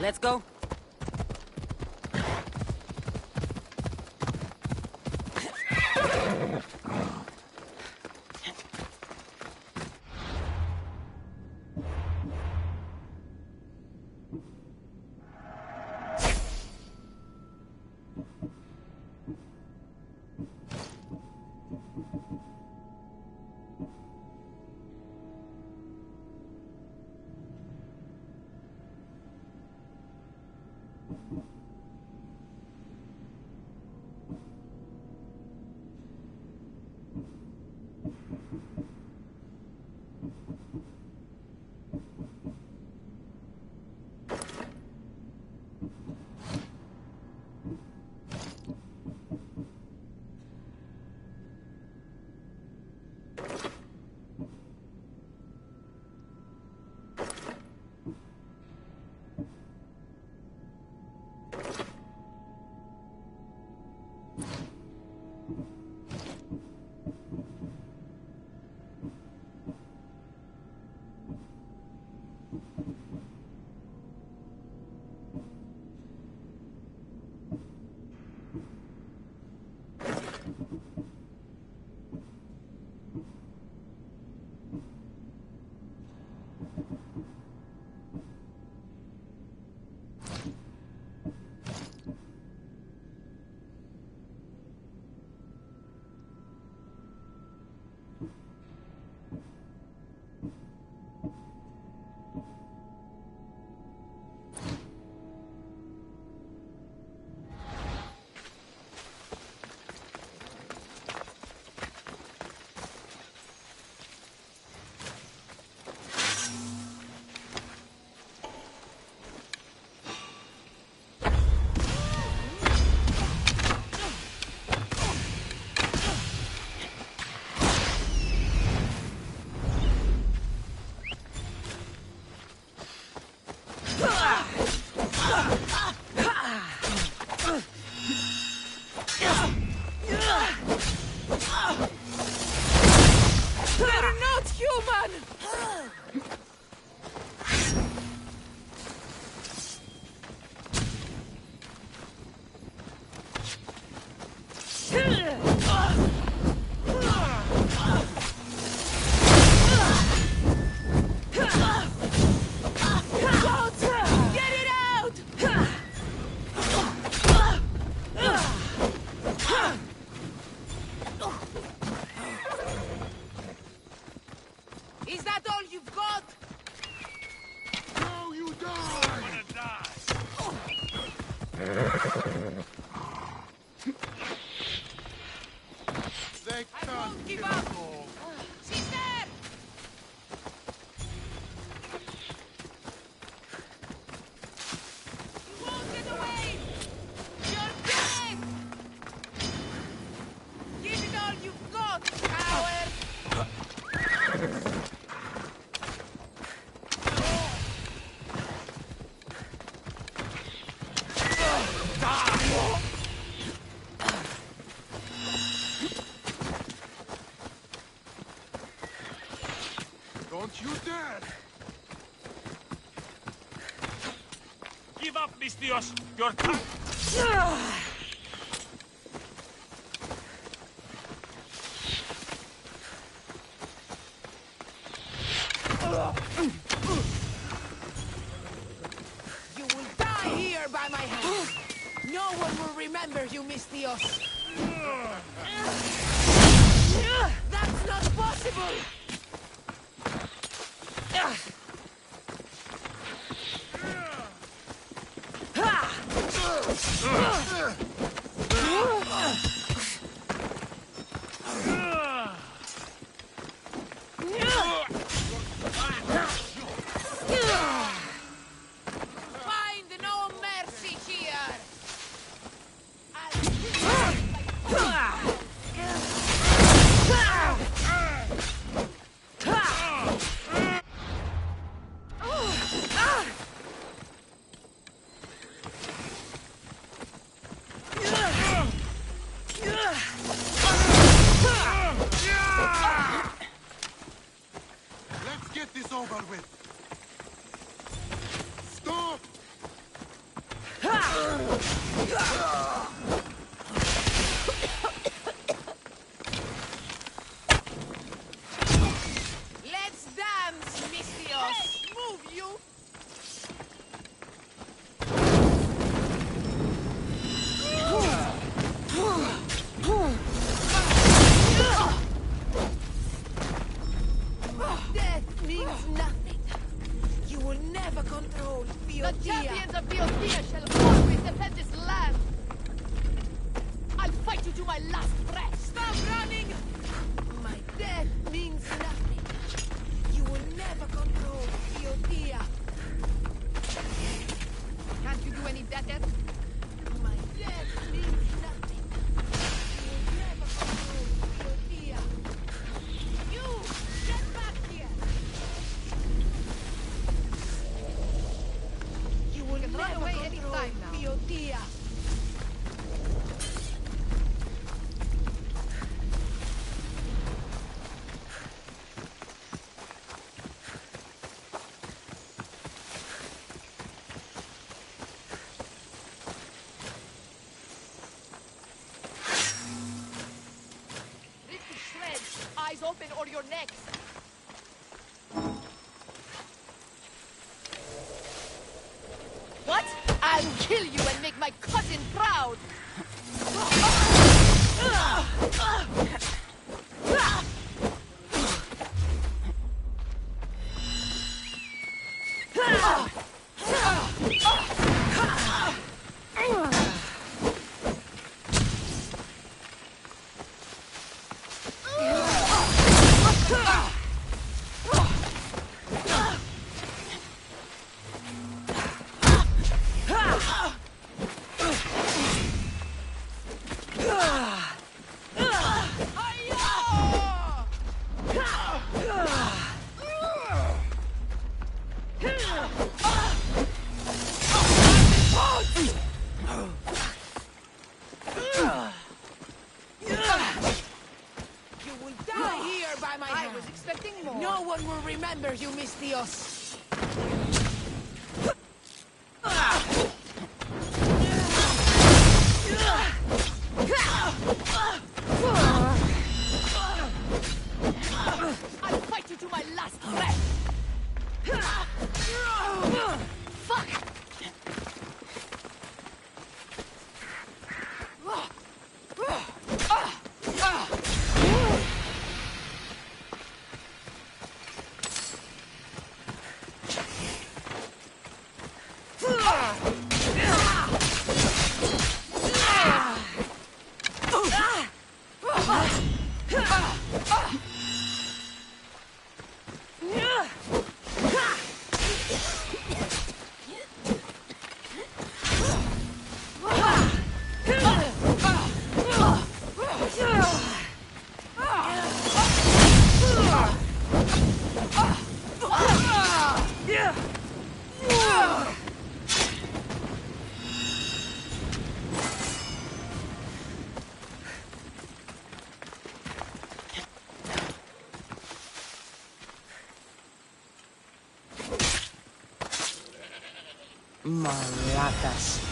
Let's go. Is that all you've got? No, you die! I'm gonna die! They can't give up! Sister! You won't get away! You're dead! Give it all you've got, coward! Don't you dare! Give up, Mistios! Your time! You will die here by my hand! No one will remember you, Mistios! That's not possible! Find no mercy here! eyes open or you're next! What? I'll kill you and make my cousin proud! Remember, you Mistios! I'll fight you to my last breath! Fuck! Malakas.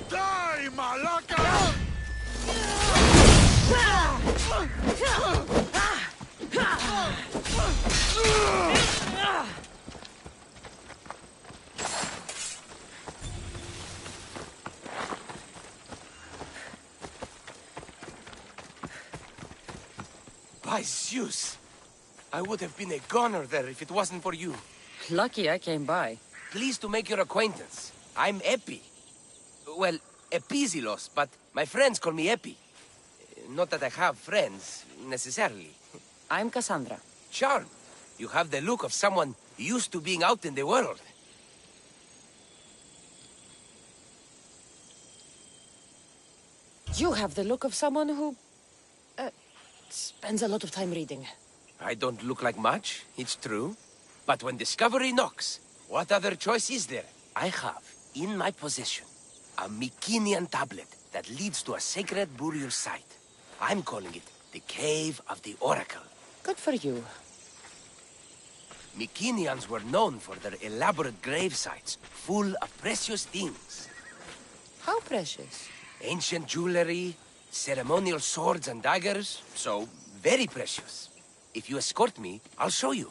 Die, malaka! By Zeus! I would have been a goner there if it wasn't for you. Lucky I came by. Pleased to make your acquaintance. I'm Epi. Well, Epizilos, but my friends call me Epi. Not that I have friends, necessarily. I'm Cassandra. Charmed. You have the look of someone used to being out in the world. You have the look of someone who... spends a lot of time reading. I don't look like much, it's true. But when discovery knocks, what other choice is there? I have, in my possession, a Mycenaean tablet that leads to a sacred burial site. I'm calling it the Cave of the Oracle. Good for you. Mycenaeans were known for their elaborate grave sites, full of precious things. How precious? Ancient jewelry, ceremonial swords and daggers, so very precious. If you escort me, I'll show you.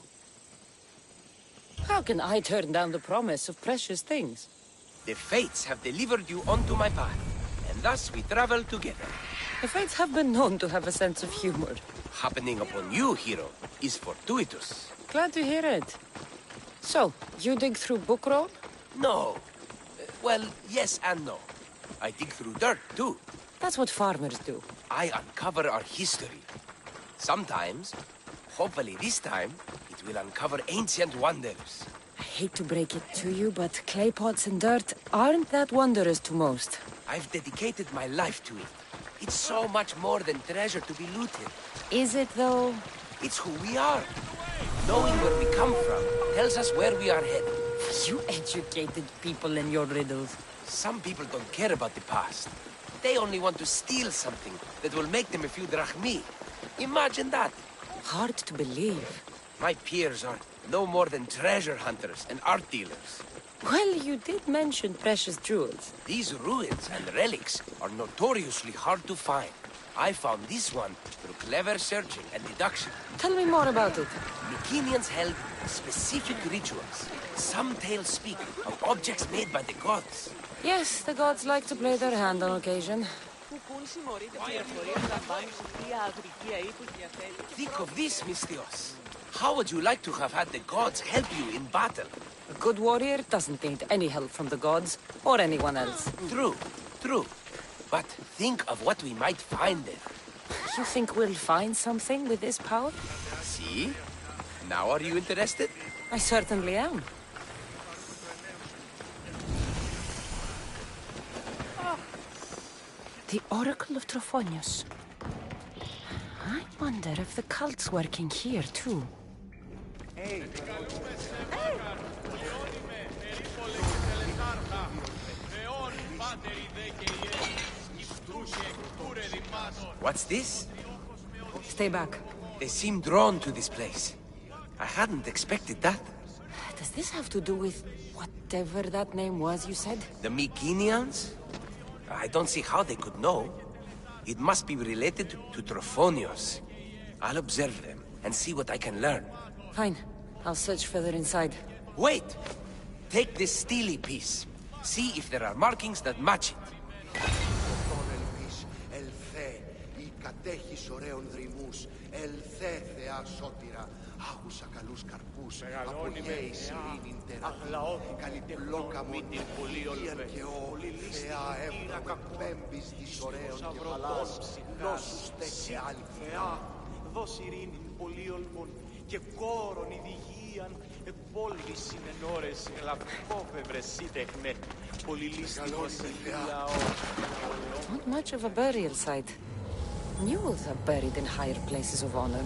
How can I turn down the promise of precious things? The fates have delivered you onto my path, and thus we travel together. The fates have been known to have a sense of humor. Happening upon you, hero, is fortuitous. Glad to hear it. So, you dig through book roll? No. Well, yes and no. I dig through dirt, too. That's what farmers do. I uncover our history. Sometimes, hopefully this time, it will uncover ancient wonders. I hate to break it to you, but clay pots and dirt aren't that wondrous to most. I've dedicated my life to it. It's so much more than treasure to be looted. Is it, though? It's who we are. Knowing where we come from tells us where we are headed. You educated people in your riddles. Some people don't care about the past. They only want to steal something that will make them a few drachmi. Imagine that. Hard to believe. My peers are no more than treasure hunters and art dealers. Well, you did mention precious jewels. These ruins and relics are notoriously hard to find. I found this one through clever searching and deduction. Tell me more about it. Mycenaeans held specific rituals. Some tales speak of objects made by the gods. Yes, the gods like to play their hand on occasion. Think of this, Mystios. How would you like to have had the gods help you in battle? A good warrior doesn't need any help from the gods, or anyone else. True, true. But think of what we might find there. You think we'll find something with this power? See? Now are you interested? I certainly am. The Oracle of Trophonius. I wonder if the cult's working here, too. Hey! What's this? Stay back. They seem drawn to this place. I hadn't expected that. Does this have to do with whatever that name was you said? The Mycenaeans? I don't see how they could know. It must be related to Trophonius. I'll observe them and see what I can learn. Fine. I'll search further inside. Wait! Take this steely piece. See if there are markings that match it. Κατέχεις ωραίων δρυμούς, ελθέ Θεά σώτηρα, άκουσα καλούς καρπούς, απογέεις ειρήνην τεραθή, καλυπλόκαμον, υγείαν και ό, Θεά έβραβε πέμπεις της ωραίων και μαλάς, νόσους τέχε άλλη Θεά, δώσ' ειρήνην πολύολμον και κόρον ηδηγίαν, επόλυση μενόρες, ελαφκόφευρες σύντεχνε, πολυλίστικος λαό. Don't Not much of a burial site. Mules are buried in higher places of honor.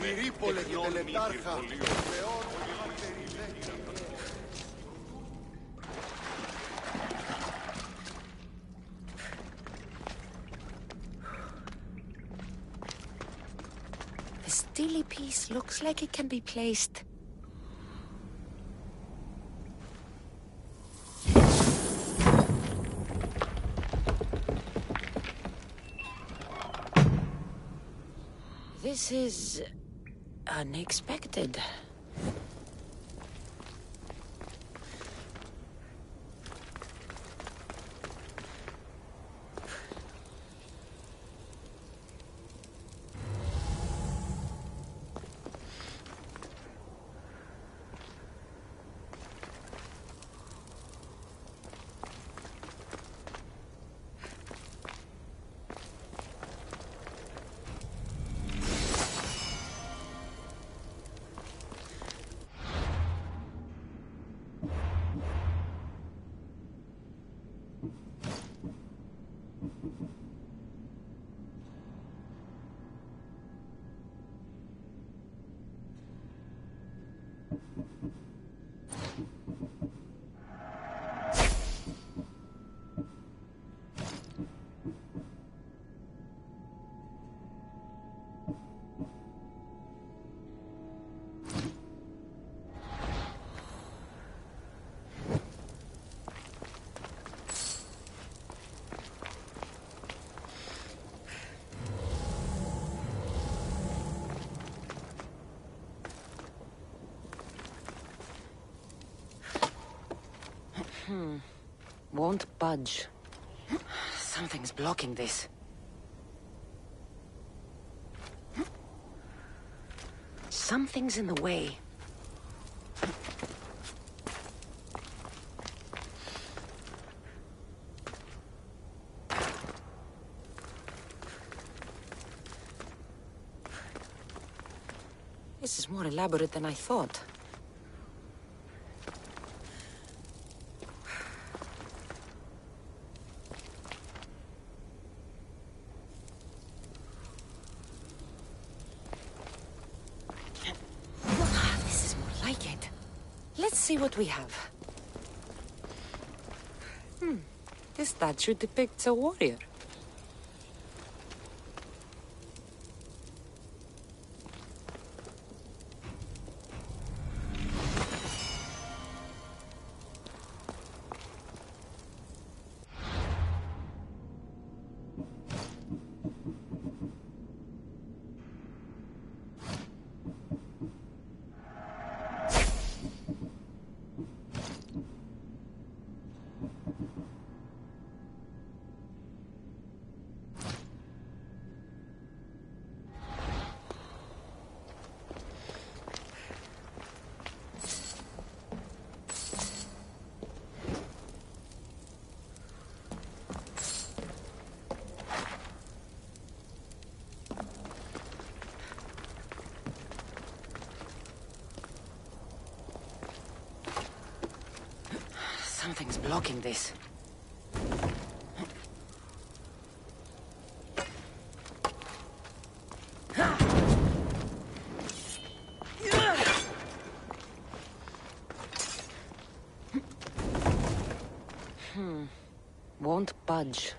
Μυρίπολε και τελετάρχα, Θεόν. The steely piece looks like it can be placed. This is unexpected. Won't budge. Something's blocking this. Something's in the way. This is more elaborate than I thought. See what we have. This statue depicts a warrior. Something's blocking this. Won't budge.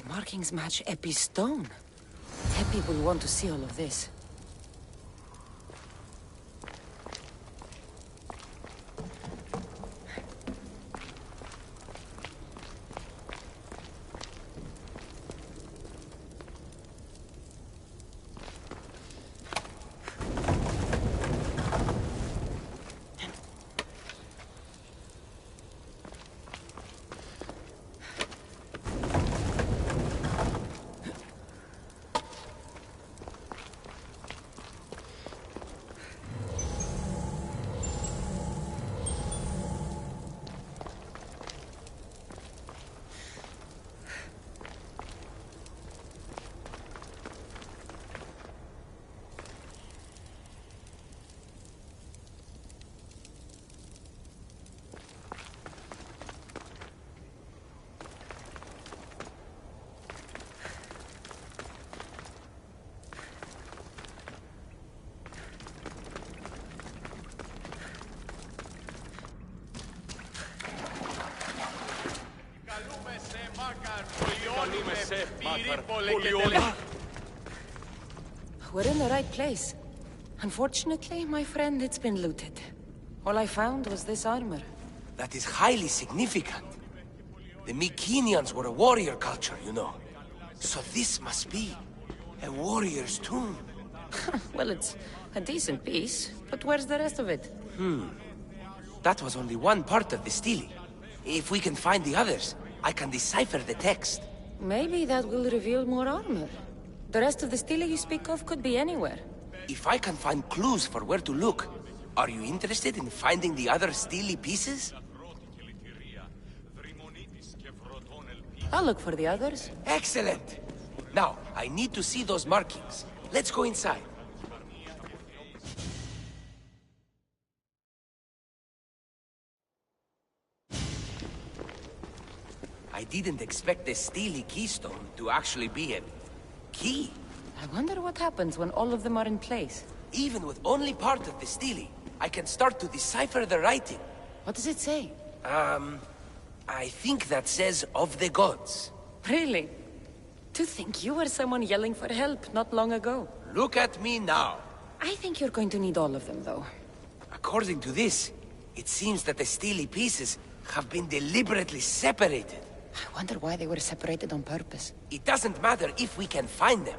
Markings match Epi's stone. Epi will want to see all of this. We're in the right place. Unfortunately, my friend, it's been looted. All I found was this armor. That is highly significant. The Mycenaeans were a warrior culture, you know. So this must be a warrior's tomb. Well, it's a decent piece, but where's the rest of it? That was only one part of the stele. If we can find the others, I can decipher the text. Maybe that will reveal more armor. The rest of the stele you speak of could be anywhere. If I can find clues for where to look, are you interested in finding the other stele pieces? I'll look for the others. Excellent! Now, I need to see those markings. Let's go inside. I didn't expect the stele keystone to actually be a key. I wonder what happens when all of them are in place. Even with only part of the stele, I can start to decipher the writing. What does it say? I think that says of the gods. Really? To think you were someone yelling for help not long ago. Look at me now. I think you're going to need all of them, though. According to this, it seems that the stele pieces have been deliberately separated. I wonder why they were separated on purpose. It doesn't matter if we can find them.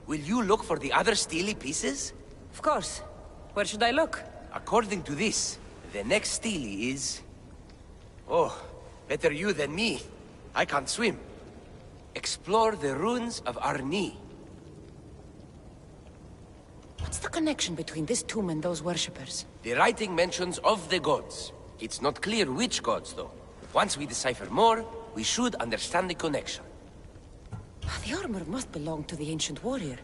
Will you look for the other stele pieces? Of course. Where should I look? According to this, the next stele is... Oh, better you than me. I can't swim. Explore the ruins of Arni. What's the connection between this tomb and those worshippers? The writing mentions of the gods. It's not clear which gods, though. Once we decipher more, we should understand the connection. The armor must belong to the ancient warrior.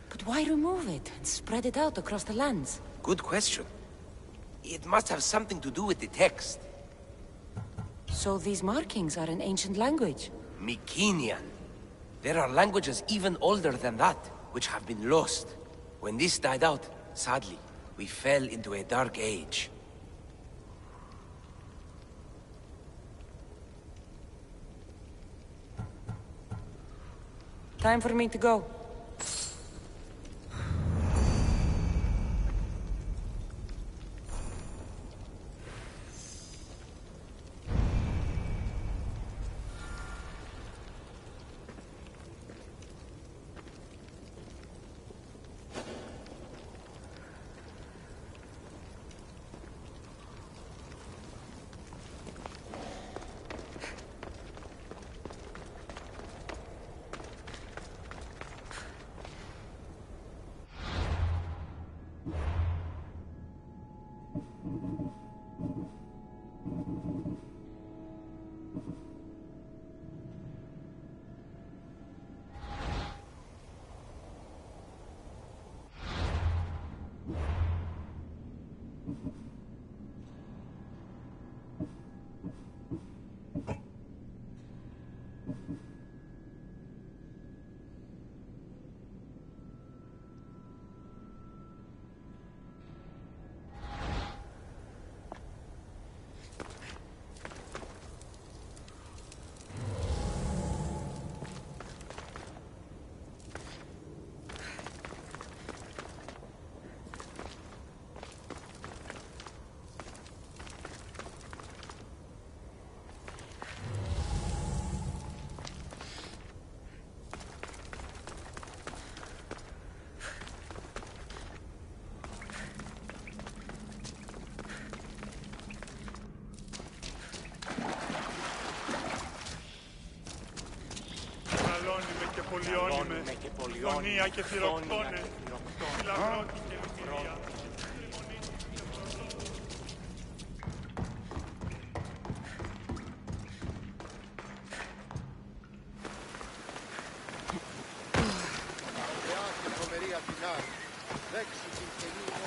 But why remove it and spread it out across the lands? Good question. It must have something to do with the text. So these markings are in ancient language? Mycenaean. There are languages even older than that, which have been lost. When this died out, sadly, we fell into a dark age. Time for me to go. Πολιώνουμε και φωνία και θηροκτώνε, λαμπρότη και λυπηρία. Beate poveri Athinai, vexit in tenino.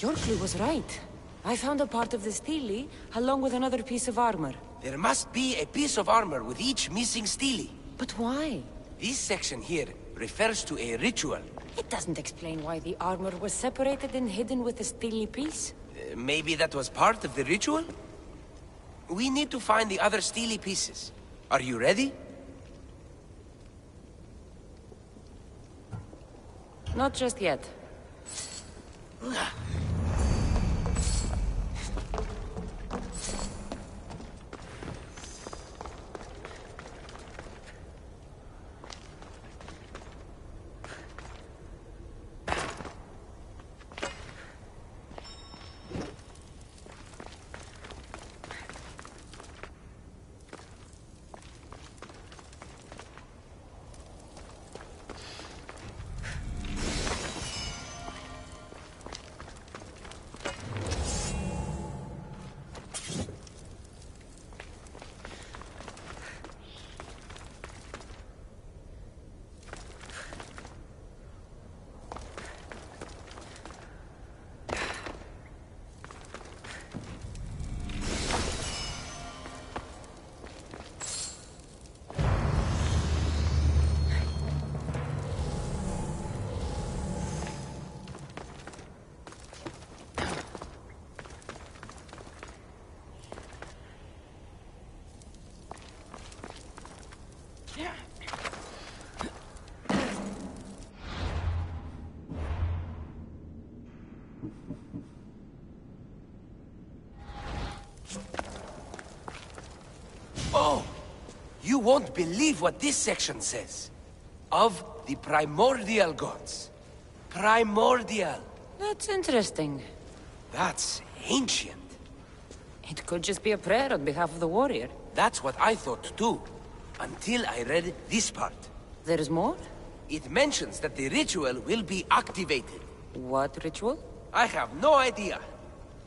Your clue was right. I found a part of the stele, along with another piece of armor. There must be a piece of armor with each missing stele. But why? This section here refers to a ritual. It doesn't explain why the armor was separated and hidden with the stele piece. Maybe that was part of the ritual? We need to find the other stele pieces. Are you ready? Not just yet. Oh! You won't believe what this section says. Of the primordial gods. Primordial. That's interesting. That's ancient. It could just be a prayer on behalf of the warrior. That's what I thought too. Until I read this part. There's more? It mentions that the ritual will be activated. What ritual? I have no idea.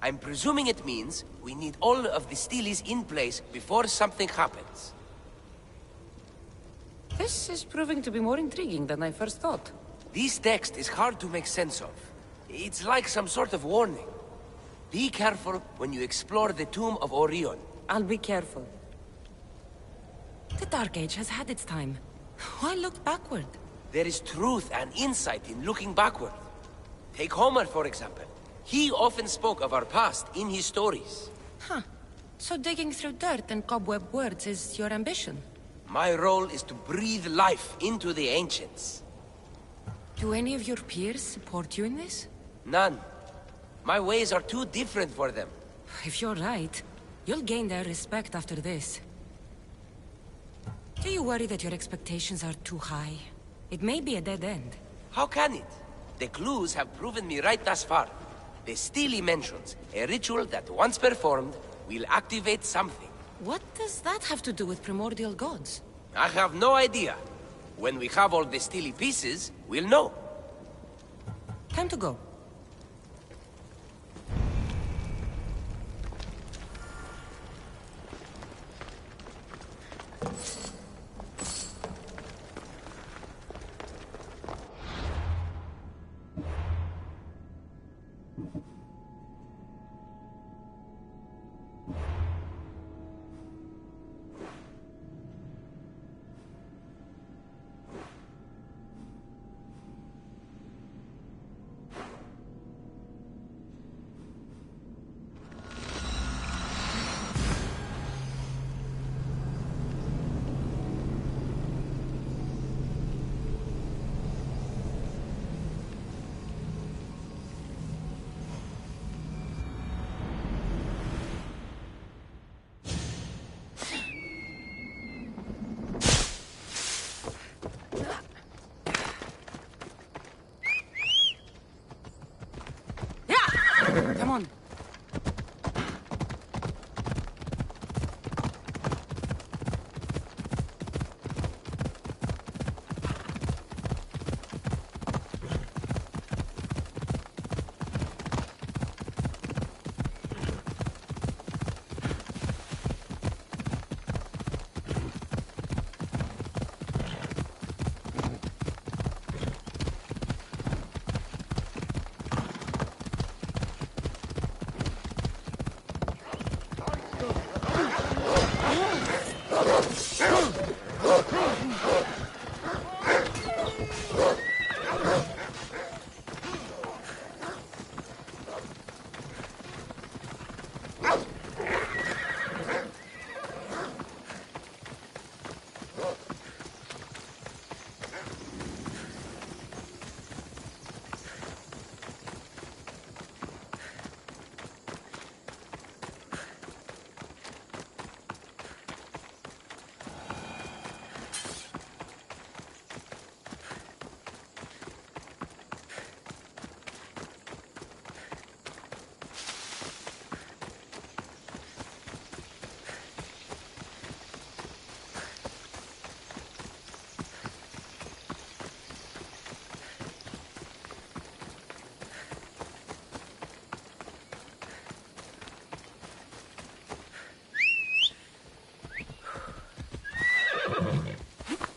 I'm presuming it means we need all of the steelies in place before something happens. This is proving to be more intriguing than I first thought. This text is hard to make sense of. It's like some sort of warning. Be careful when you explore the tomb of Orion. I'll be careful. The Dark Age has had its time. Why look backward? There is truth and insight in looking backward. Take Homer, for example. He often spoke of our past in his stories. Huh. So digging through dirt and cobweb words is your ambition? My role is to breathe life into the ancients. Do any of your peers support you in this? None. My ways are too different for them. If you're right, you'll gain their respect after this. Do you worry that your expectations are too high? It may be a dead end. How can it? The clues have proven me right thus far. The Steely mentions a ritual that once performed will activate something. What does that have to do with primordial gods? I have no idea. When we have all the Steely pieces, we'll know. Time to go. Come on.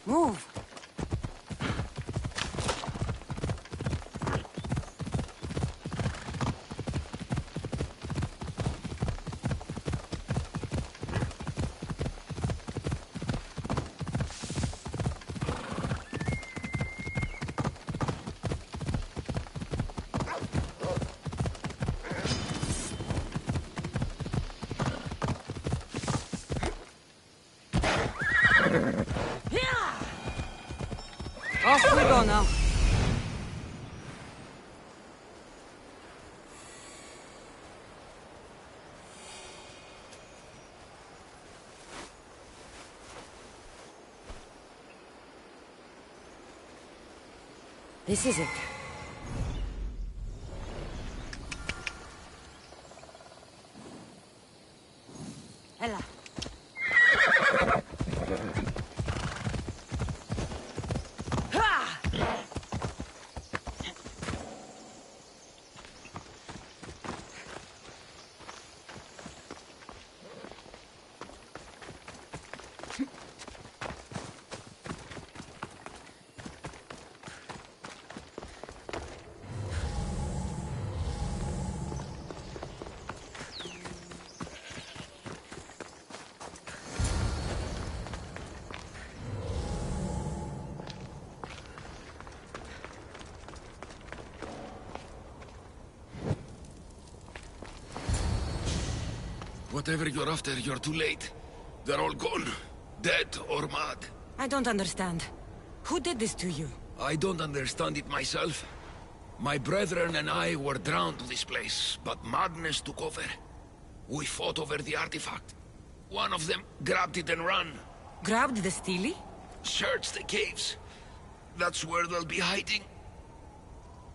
Move! Off we go now. This is it. Ella. Whatever you're after, you're too late. They're all gone. Dead or mad. I don't understand. Who did this to you? I don't understand it myself. My brethren and I were drawn to this place, but madness took over. We fought over the artifact. One of them grabbed it and ran. Grabbed the Steely? Search the caves. That's where they'll be hiding.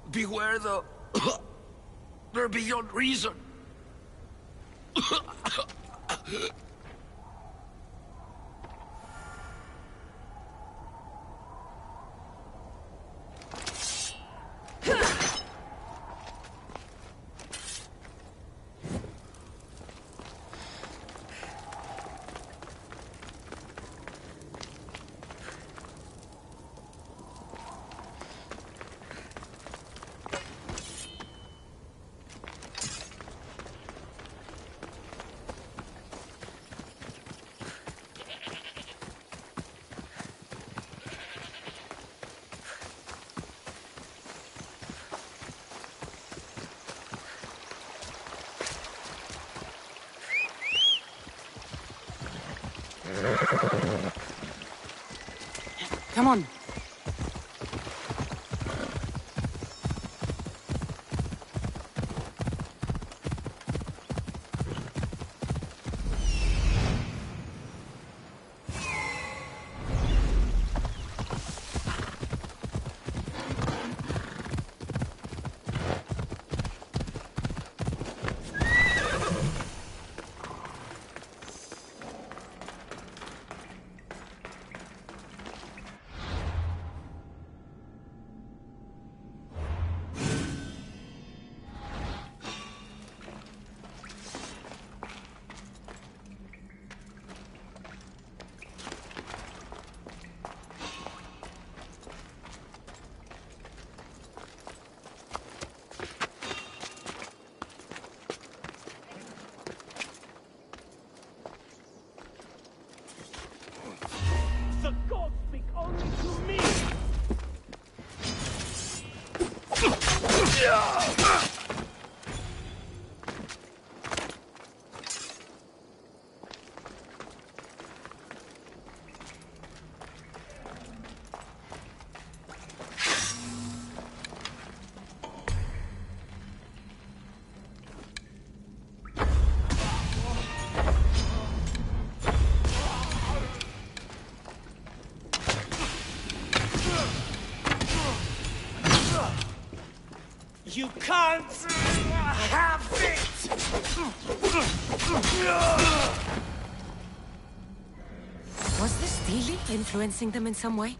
Beware the... They're beyond reason. Come on. The gods speak only to me! You can't have it! Was the Steely influencing them in some way?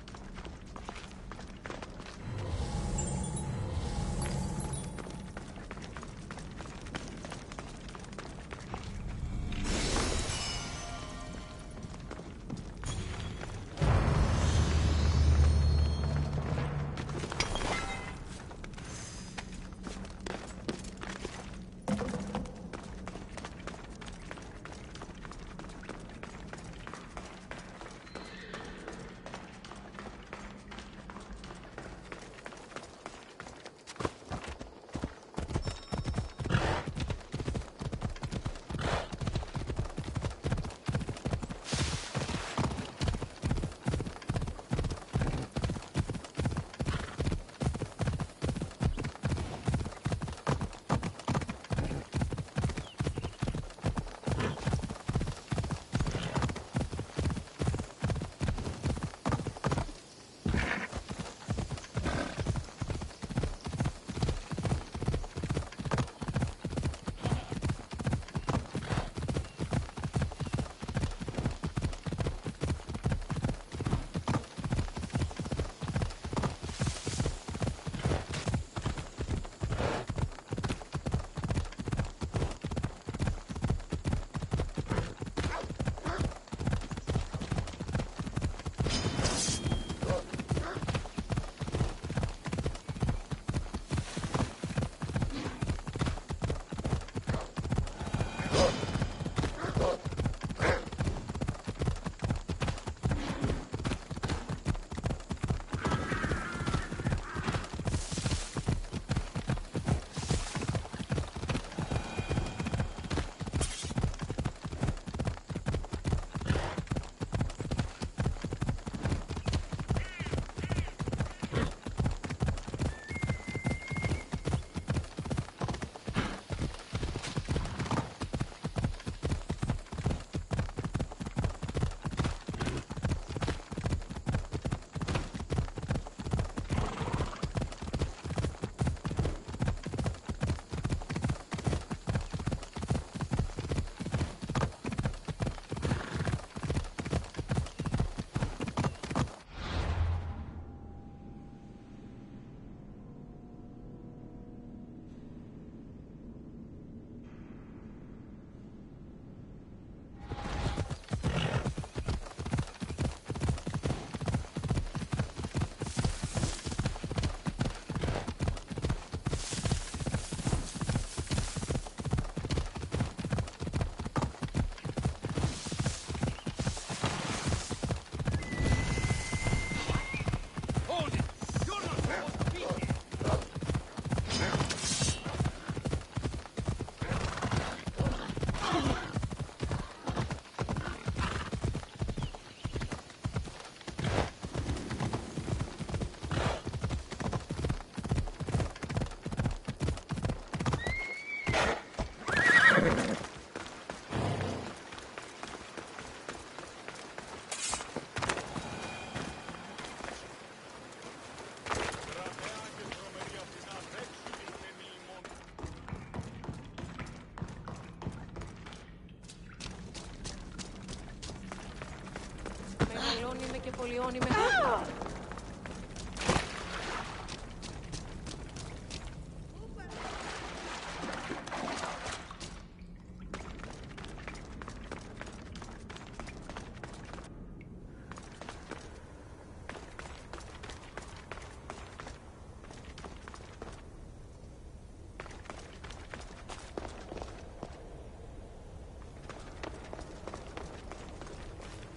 είμαι και πολιών είμαι.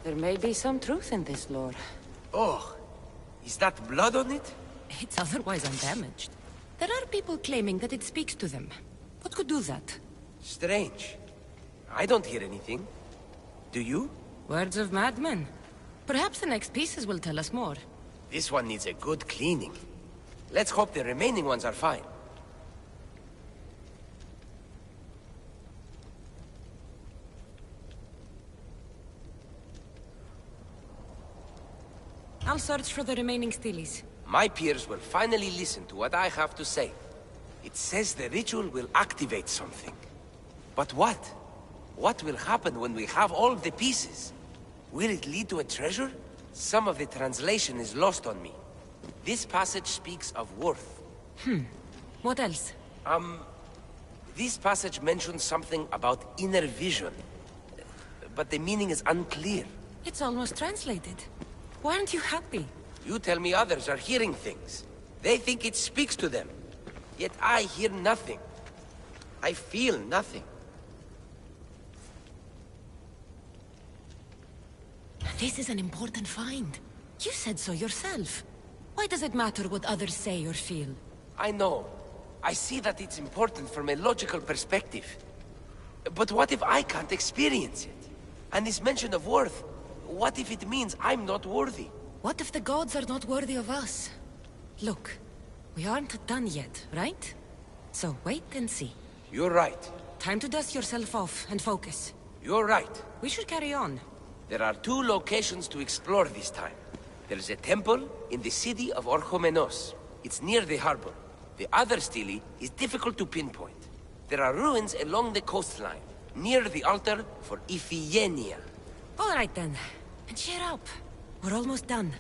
There may be some truth in this lore. Oh, is that blood on it? It's otherwise undamaged. There are people claiming that it speaks to them. What could do that? Strange. I don't hear anything. Do you? Words of madmen. Perhaps the next pieces will tell us more. This one needs a good cleaning. Let's hope the remaining ones are fine. I'll search for the remaining steelies. My peers will finally listen to what I have to say. It says the ritual will activate something. But what? What will happen when we have all the pieces? Will it lead to a treasure? Some of the translation is lost on me. This passage speaks of worth. What else? This passage mentions something about inner vision. But the meaning is unclear. It's almost translated. Why aren't you happy? You tell me others are hearing things. They think it speaks to them. Yet I hear nothing. I feel nothing. This is an important find. You said so yourself. Why does it matter what others say or feel? I know. I see that it's important from a logical perspective. But what if I can't experience it? And this mention of worth, what if it means I'm not worthy? What if the gods are not worthy of us? Look, we aren't done yet, right? So wait and see. You're right. Time to dust yourself off and focus. You're right. We should carry on. There are 2 locations to explore this time. There's a temple in the city of Orchomenos. It's near the harbor. The other stele is difficult to pinpoint. There are ruins along the coastline, near the altar for Iphigenia. All right then. And cheer up. We're almost done.